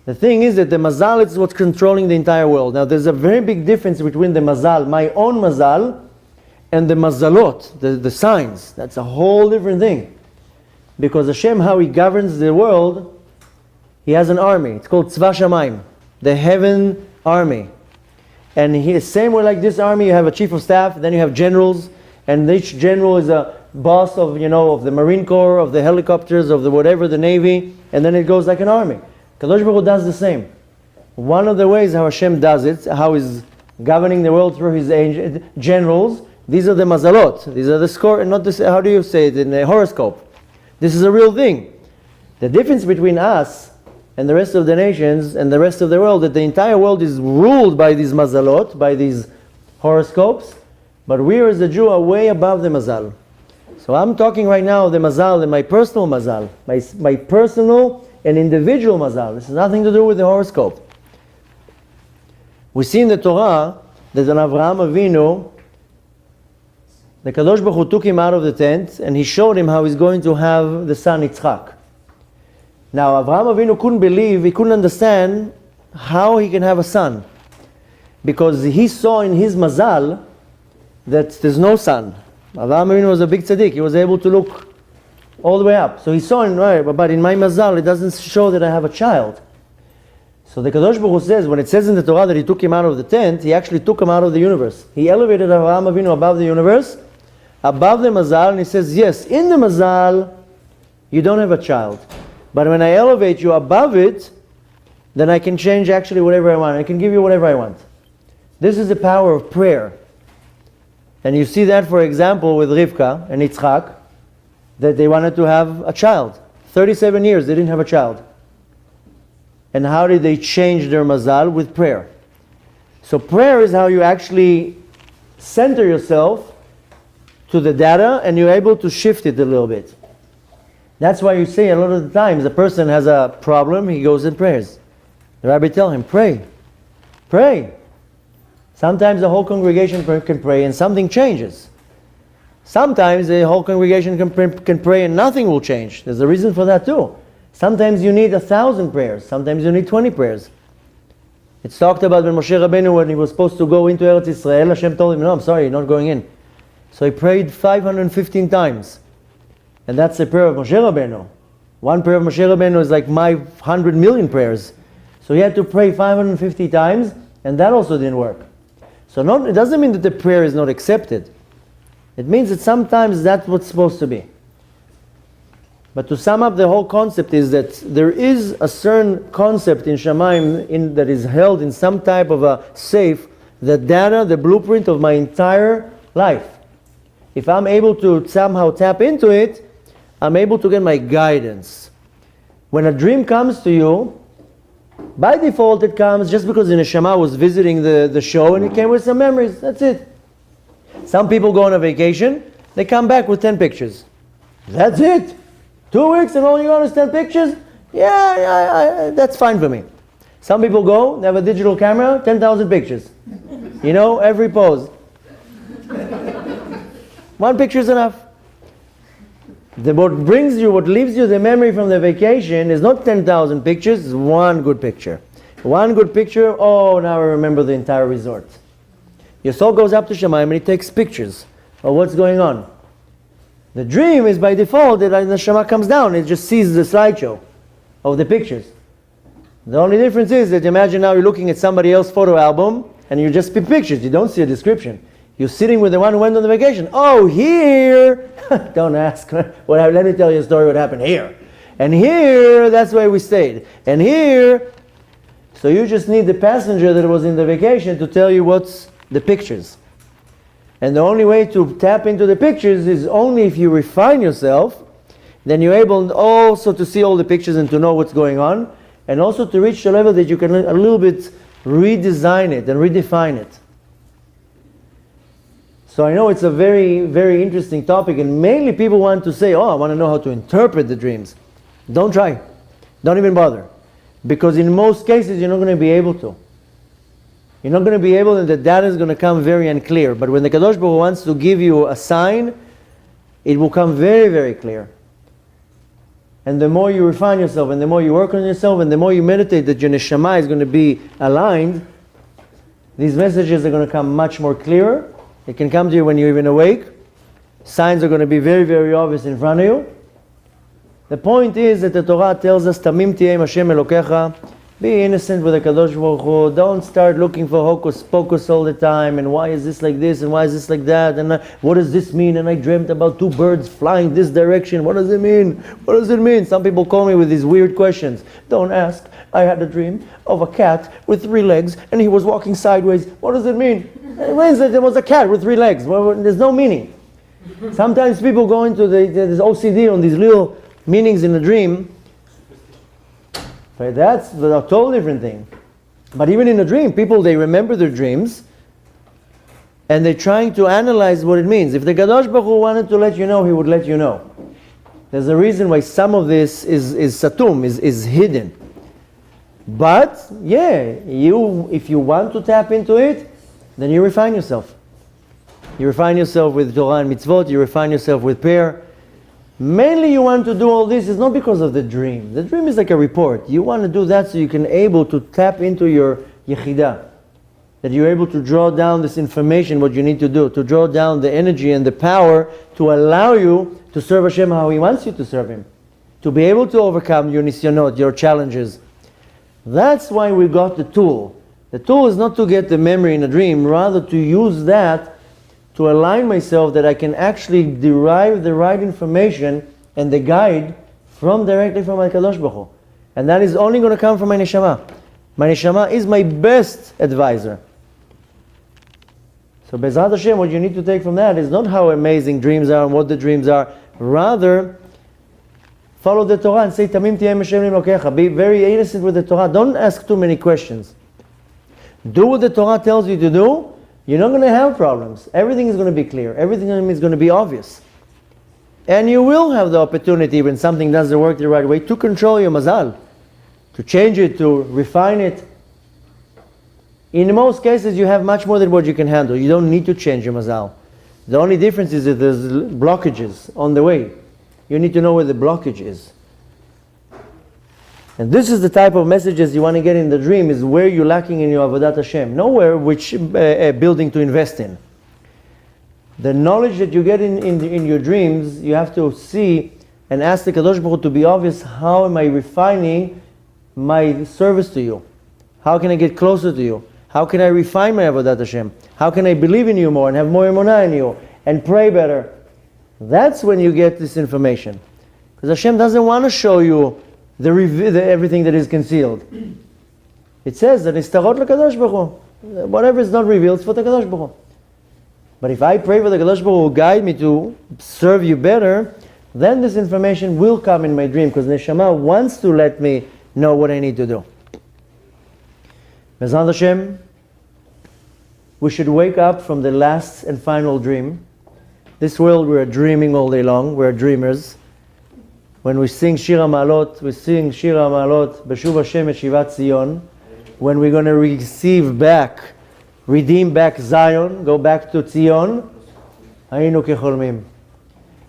The thing is that the mazal is what's controlling the entire world. Now there's a very big difference between the mazal, my own mazal, and the mazalot, the signs. That's a whole different thing. Because Hashem, how He governs the world, He has an army. It's called Tzva Shamayim, the heaven army. And He is same way like this army, you have a chief of staff, then you have generals, and each general is a boss of the Marine Corps, of the helicopters, of the whatever, the Navy, and then it goes like an army. Kadosh Baruch Hu does the same. One of the ways how Hashem does it, how He's governing the world through His generals, these are the mazalot, these are the score, and not this, how do you say it, in the horoscope. This is a real thing. The difference between us and the rest of the nations and the rest of the world, that the entire world is ruled by these mazalot, by these horoscopes, but we as a Jew are way above the mazal. So I'm talking right now the mazal and my personal mazal, my personal and individual mazal. This has nothing to do with the horoscope. We see in the Torah that on Avraham Avinu, the Kadosh Baruch Hu took him out of the tent and He showed him how he's going to have the son Yitzchak. Now Avraham Avinu couldn't believe, he couldn't understand how he can have a son. Because he saw in his mazal that there's no son. Avraham Avinu was a big tzaddik, he was able to look all the way up. So he saw in, right, but in my mazal it doesn't show that I have a child. So the Kadosh Baruch Hu says, when it says in the Torah that He took him out of the tent, He actually took him out of the universe. He elevated Avraham Avinu above the universe, above the mazal, and He says, yes, in the mazal, you don't have a child. But when I elevate you above it, then I can change actually whatever I want. I can give you whatever I want. This is the power of prayer. And you see that, for example, with Rivka and Yitzchak, that they wanted to have a child. 37 years, they didn't have a child. And how did they change their mazal? With prayer. So prayer is how you actually center yourself to the data and you're able to shift it a little bit. That's why you say a lot of the times a person has a problem, he goes and prays. The rabbi tells him, pray. Pray. Sometimes the whole congregation can pray and something changes. Sometimes the whole congregation can pray and nothing will change. There's a reason for that too. Sometimes you need 1,000 prayers. Sometimes you need 20 prayers. It's talked about when Moshe Rabbeinu, when he was supposed to go into Eretz Israel, Hashem told him, no, I'm sorry, you're not going in. So he prayed 515 times. And that's the prayer of Moshe Rabbeinu. One prayer of Moshe Rabbeinu is like my 100 million prayers. So he had to pray 550 times, and that also didn't work. So it doesn't mean that the prayer is not accepted. It means that sometimes that's what's supposed to be. But to sum up the whole concept is that there is a certain concept in Shamayim that is held in some type of a safe, the data, the blueprint of my entire life. If I'm able to somehow tap into it, I'm able to get my guidance. When a dream comes to you, by default it comes just because the neshama was visiting the show and it came with some memories. That's it. Some people go on a vacation, they come back with 10 pictures. That's it. 2 weeks and all you got is 10 pictures? Yeah, that's fine for me. Some people go, they have a digital camera, 10,000 pictures. You know, every pose. 1 picture is enough. What leaves you the memory from the vacation is not 10,000 pictures, it's 1 good picture. 1 good picture, oh, now I remember the entire resort. Your soul goes up to Shamayim and he takes pictures of what's going on. The dream is by default that the Neshama comes down, it just sees the slideshow of the pictures. The only difference is that imagine now you're looking at somebody else's photo album and you just see pictures, you don't see a description. You're sitting with the one who went on the vacation. Oh, here! Don't ask. Let me tell you a story what happened here. And here, that's where we stayed. And here, so you just need the passenger that was in the vacation to tell you what's the pictures. And the only way to tap into the pictures is only if you refine yourself. Then you're able also to see all the pictures and to know what's going on. And also to reach the level that you can a little bit redesign it and redefine it. So I know it's a very, very interesting topic, and mainly people want to say, oh, I want to know how to interpret the dreams. Don't try. Don't even bother. Because in most cases, you're not going to be able to. You're not going to be able, and the data is going to come very unclear. But when the Kadosh Baruch Hu wants to give you a sign, it will come very, very clear. And the more you refine yourself, and the more you work on yourself, and the more you meditate that your neshama is going to be aligned, these messages are going to come much more clearer. It can come to you when you're even awake. Signs are going to be very, very obvious in front of you. The point is that the Torah tells us, Tamim tiyeh im Hashem Elokecha. Be innocent with the Kadosh Baruch Hu. Don't start looking for hocus pocus all the time. And why is this like this? And why is this like that? And what does this mean? And I dreamt about two birds flying this direction. What does it mean? What does it mean? Some people call me with these weird questions. Don't ask. I had a dream of a cat with 3 legs and he was walking sideways. What does it mean? It means that there was a cat with 3 legs. Well, there's no meaning. Sometimes people go into this OCD on these little meanings in the dream. Right? That's a totally different thing. But even in a dream, people, they remember their dreams and they're trying to analyze what it means. If the Kadosh Baruch Hu wanted to let you know, he would let you know. There's a reason why some of this is satum, is hidden. But, yeah, if you want to tap into it, then you refine yourself. You refine yourself with Torah and mitzvot, you refine yourself with prayer. Mainly you want to do all this is not because of the dream. The dream is like a report. You want to do that so you can able to tap into your yechidah. That you're able to draw down this information, what you need to do, to draw down the energy and the power to allow you to serve Hashem how He wants you to serve Him. To be able to overcome your nisyonot, your challenges. That's why we got the tool. The tool is not to get the memory in a dream, rather to use that to align myself that I can actually derive the right information and the guide directly from my Kadosh Baruch Hu. And that is only going to come from my neshama. My neshama is my best advisor. So Bezrat Hashem, what you need to take from that is not how amazing dreams are and what the dreams are. Rather, follow the Torah and say, Tamim tiyeh Hashem Elokecha. Be very innocent with the Torah. Don't ask too many questions. Do what the Torah tells you to do. You're not going to have problems. Everything is going to be clear. Everything is going to be obvious. And you will have the opportunity when something doesn't work the right way to control your mazal. To change it, to refine it. In most cases you have much more than what you can handle. You don't need to change your mazal. The only difference is that there's blockages on the way. You need to know where the blockage is. And this is the type of messages you want to get in the dream, is where you're lacking in your Avodat Hashem. Nowhere which building to invest in. The knowledge that you get in your dreams, you have to see and ask the Kadosh Baruch Hu to be obvious, how am I refining my service to you? How can I get closer to you? How can I refine my Avodat Hashem? How can I believe in you more and have more emunah in you and pray better? That's when you get this information. Because Hashem doesn't want to show you everything that is concealed. It says that it's tarot l'Kadosh Baruch Hu. Whatever is not revealed is for the Kadosh Baruch Hu. But if I pray for the Kadosh Baruch Hu will guide me to serve you better, then this information will come in my dream, because Neshama wants to let me know what I need to do. Bezrat Hashem, we should wake up from the last and final dream. This world we are dreaming all day long, we are dreamers. When we sing Shir HaMa'alot, we sing Shir HaMa'alot, Beshuv Hashem et Shivat Zion. When we're going to receive back, redeem back Zion, go back to Zion, Hayinu kecholmim.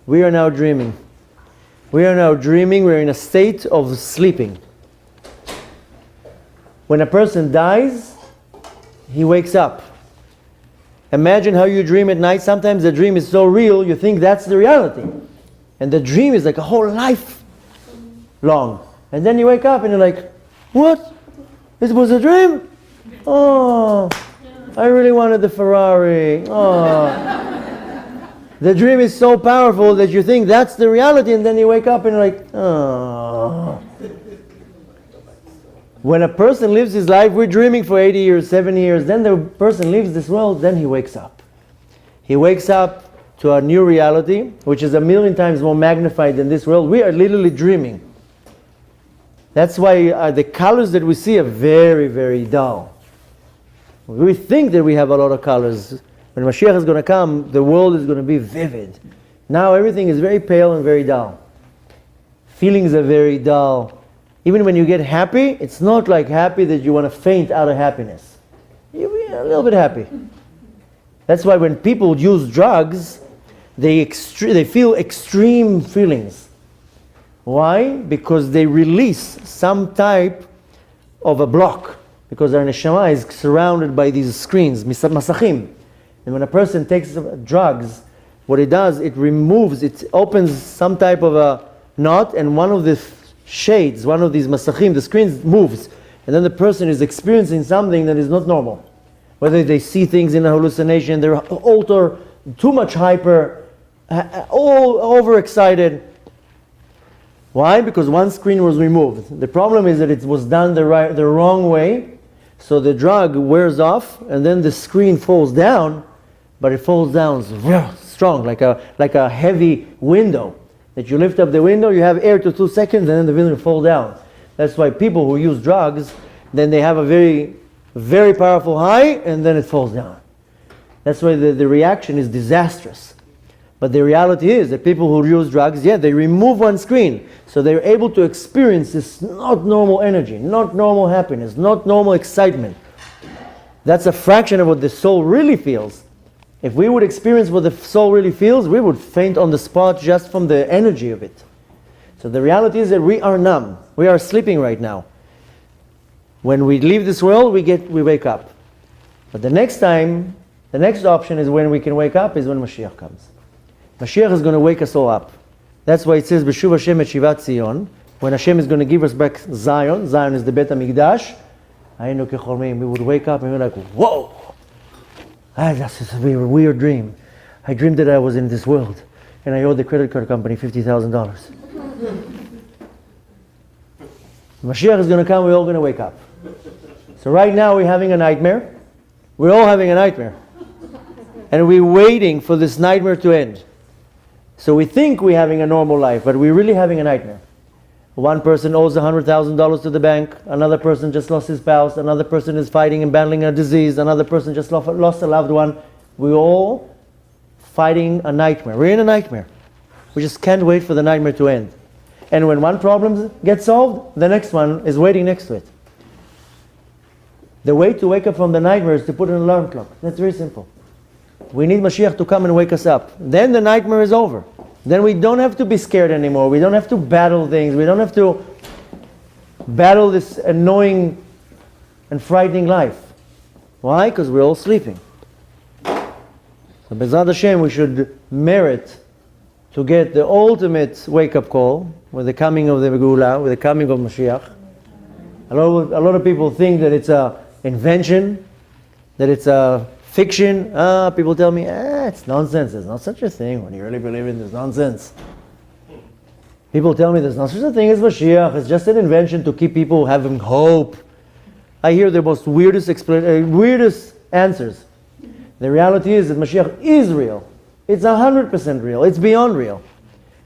We are now dreaming. We are now dreaming, we're in a state of sleeping. When a person dies, he wakes up. Imagine how you dream at night. Sometimes the dream is so real, you think that's the reality. And the dream is like a whole life long. And then you wake up and you're like, what? This was a dream? Oh, I really wanted the Ferrari. Oh. The dream is so powerful that you think that's the reality, and then you wake up and you're like, oh. When a person lives his life, we're dreaming for 80 years, 70 years, then the person leaves this world, then he wakes up. He wakes up to a new reality, which is 1,000,000 times more magnified than this world. We are literally dreaming. That's why the colors that we see are very, very dull. We think that we have a lot of colors. When Mashiach is going to come, the world is going to be vivid. Now everything is very pale and very dull. Feelings are very dull. Even when you get happy, it's not like happy that you want to faint out of happiness. You're a little bit happy. That's why when people use drugs, they feel extreme feelings. Why? Because they release some type of a block. Because our neshama is surrounded by these screens, masachim. And when a person takes drugs, what it does, it opens some type of a knot, and one of the shades, one of these masachim, the screens moves. And then the person is experiencing something that is not normal. Whether they see things in a hallucination, they're too much hyper, all overexcited. Why? Because one screen was removed. The problem is that it was done the wrong way, so the drug wears off, and then the screen falls down, but it falls down strong, like a heavy window. That you lift up the window, you have air to 2 seconds, and then the window falls down. That's why people who use drugs, then they have a very, very powerful high, and then it falls down. That's why the reaction is disastrous. But the reality is that people who use drugs, they remove one screen. So they're able to experience this not normal energy, not normal happiness, not normal excitement. That's a fraction of what the soul really feels. If we would experience what the soul really feels, we would faint on the spot just from the energy of it. So the reality is that we are numb. We are sleeping right now. When we leave this world, we wake up. But the next option is when we can wake up is when Mashiach comes. Mashiach is going to wake us all up. That's why it says, B'shuv Hashem et Shivat Zion. When Hashem is going to give us back Zion, Zion is the Bet HaMikdash, Haynu kecholmeim, we would wake up and we're like, whoa! That's just a weird dream. I dreamed that I was in this world, and I owed the credit card company $50,000. Mashiach is going to come, we're all going to wake up. So right now we're having a nightmare. We're all having a nightmare. And we're waiting for this nightmare to end. So we think we're having a normal life, but we're really having a nightmare. One person owes $100,000 to the bank, another person just lost his spouse, another person is fighting and battling a disease, another person just lost a loved one. We're all fighting a nightmare. We're in a nightmare. We just can't wait for the nightmare to end. And when one problem gets solved, the next one is waiting next to it. The way to wake up from the nightmare is to put an alarm clock. That's very simple. We need Mashiach to come and wake us up. Then the nightmare is over. Then we don't have to be scared anymore. We don't have to battle things. We don't have to battle this annoying and frightening life. Why? Because we're all sleeping. So B'ezrat Hashem, we should merit to get the ultimate wake-up call with the coming of the Geula, with the coming of Mashiach. A lot of people think that it's an invention, that it's a fiction. People tell me, it's nonsense. There's not such a thing. When you really believe in this nonsense. People tell me there's not such a thing as Mashiach. It's just an invention to keep people having hope. I hear the most weirdest answers. The reality is that Mashiach is real. It's 100% real. It's beyond real.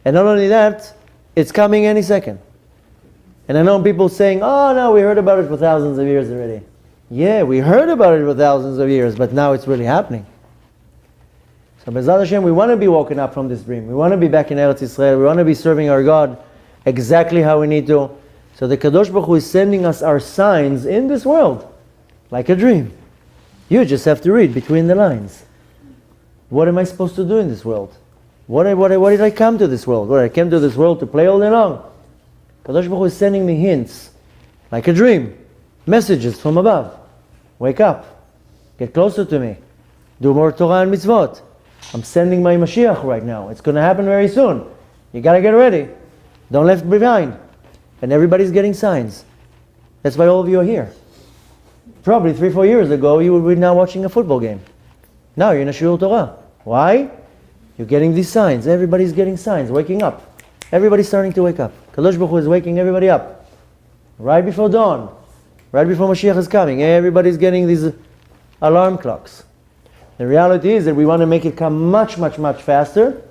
And not only that, it's coming any second. And I know people saying, oh no, we heard about it for thousands of years already. Yeah, we heard about it for thousands of years, but now it's really happening. So B'ezrat Hashem, we want to be woken up from this dream. We want to be back in Eretz Yisrael. We want to be serving our God exactly how we need to. So the Kadosh Baruch Hu is sending us our signs in this world, like a dream. You just have to read between the lines. What am I supposed to do in this world? What did I come to this world? What, I came to this world to play all day long? Kadosh Baruch Hu is sending me hints, like a dream. Messages from above. Wake up. Get closer to me. Do more Torah and mitzvot. I'm sending my Mashiach right now. It's going to happen very soon. You got to get ready. Don't left behind. And everybody's getting signs. That's why all of you are here. Probably 3-4 years ago, you would be now watching a football game. Now you're in a shiur Torah. Why? You're getting these signs. Everybody's getting signs, waking up. Everybody's starting to wake up. Kadosh Baruch Hu is waking everybody up. Right before dawn. Right before Mashiach is coming. Everybody's getting these alarm clocks. The reality is that we want to make it come much, much, much faster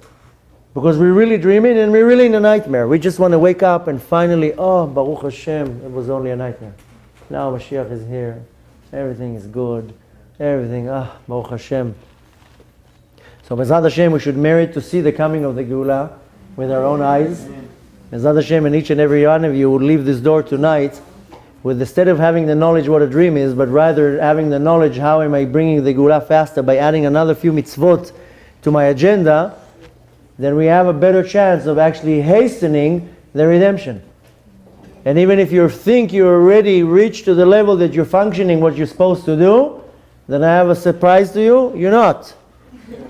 because we're really dreaming and we're really in a nightmare. We just want to wake up and finally, oh, Baruch Hashem, it was only a nightmare. Now Mashiach is here. Everything is good. Everything, Baruch Hashem. So Bezrat Hashem, we should merit to see the coming of the Geula with our own eyes. Bezrat Hashem, and each and every one of you will leave this door tonight with, instead of having the knowledge what a dream is, but rather having the knowledge how am I bringing the Geula faster by adding another few mitzvot to my agenda, then we have a better chance of actually hastening the redemption. And even if you think you already reached to the level that you're functioning what you're supposed to do, then I have a surprise to you, you're not.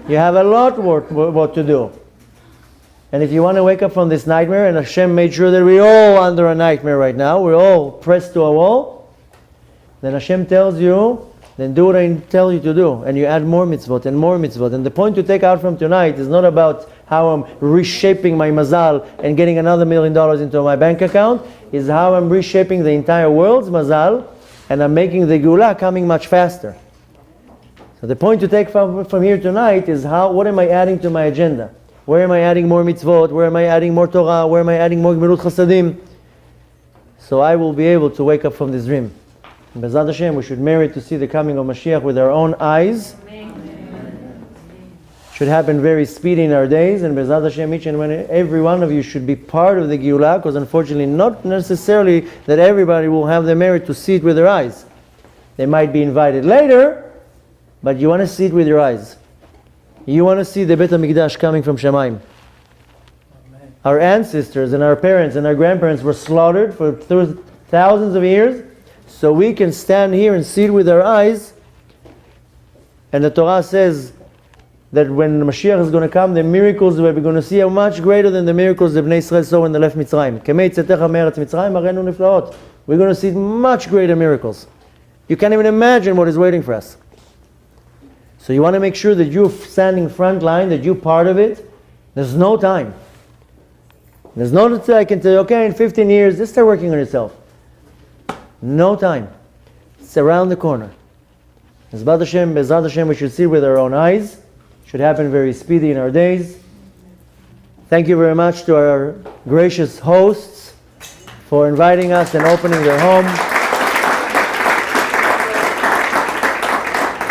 You have a lot what to do. And if you want to wake up from this nightmare, and Hashem made sure that we're all under a nightmare right now, we're all pressed to a wall, then Hashem tells you, then do what I tell you to do. And you add more mitzvot and more mitzvot. And the point to take out from tonight is not about how I'm reshaping my mazal and getting another $1 million into my bank account, is how I'm reshaping the entire world's mazal, and I'm making the Geula coming much faster. So the point to take from here tonight is what am I adding to my agenda? Where am I adding more mitzvot? Where am I adding more Torah? Where am I adding more gemilut chasadim? So I will be able to wake up from this dream. And Bezrat Hashem, we should merit to see the coming of Mashiach with our own eyes. Amen. Should happen very speedy in our days, and Bezrat Hashem, each and every one of you should be part of the Geula, because unfortunately not necessarily that everybody will have the merit to see it with their eyes. They might be invited later, but you want to see it with your eyes. You want to see the Beit HaMikdash coming from Shemaim. Amen. Our ancestors and our parents and our grandparents were slaughtered for thousands of years, so we can stand here and see it with our eyes. And the Torah says that when Mashiach is going to come, the miracles we're going to see are much greater than the miracles that Bnei Israel saw when they left Mitzrayim. We're going to see much greater miracles. You can't even imagine what is waiting for us. So you want to make sure that you're standing front line, that you're part of it. There's no time. There's no time I can tell you, okay, in 15 years, just start working on yourself. No time. It's around the corner. Bezrat Hashem, we should see with our own eyes. It should happen very speedy in our days. Thank you very much to our gracious hosts for inviting us and opening their home.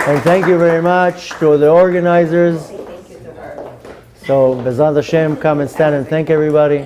And thank you very much to the organizers. So, Bezrat Hashem, come and stand and thank everybody.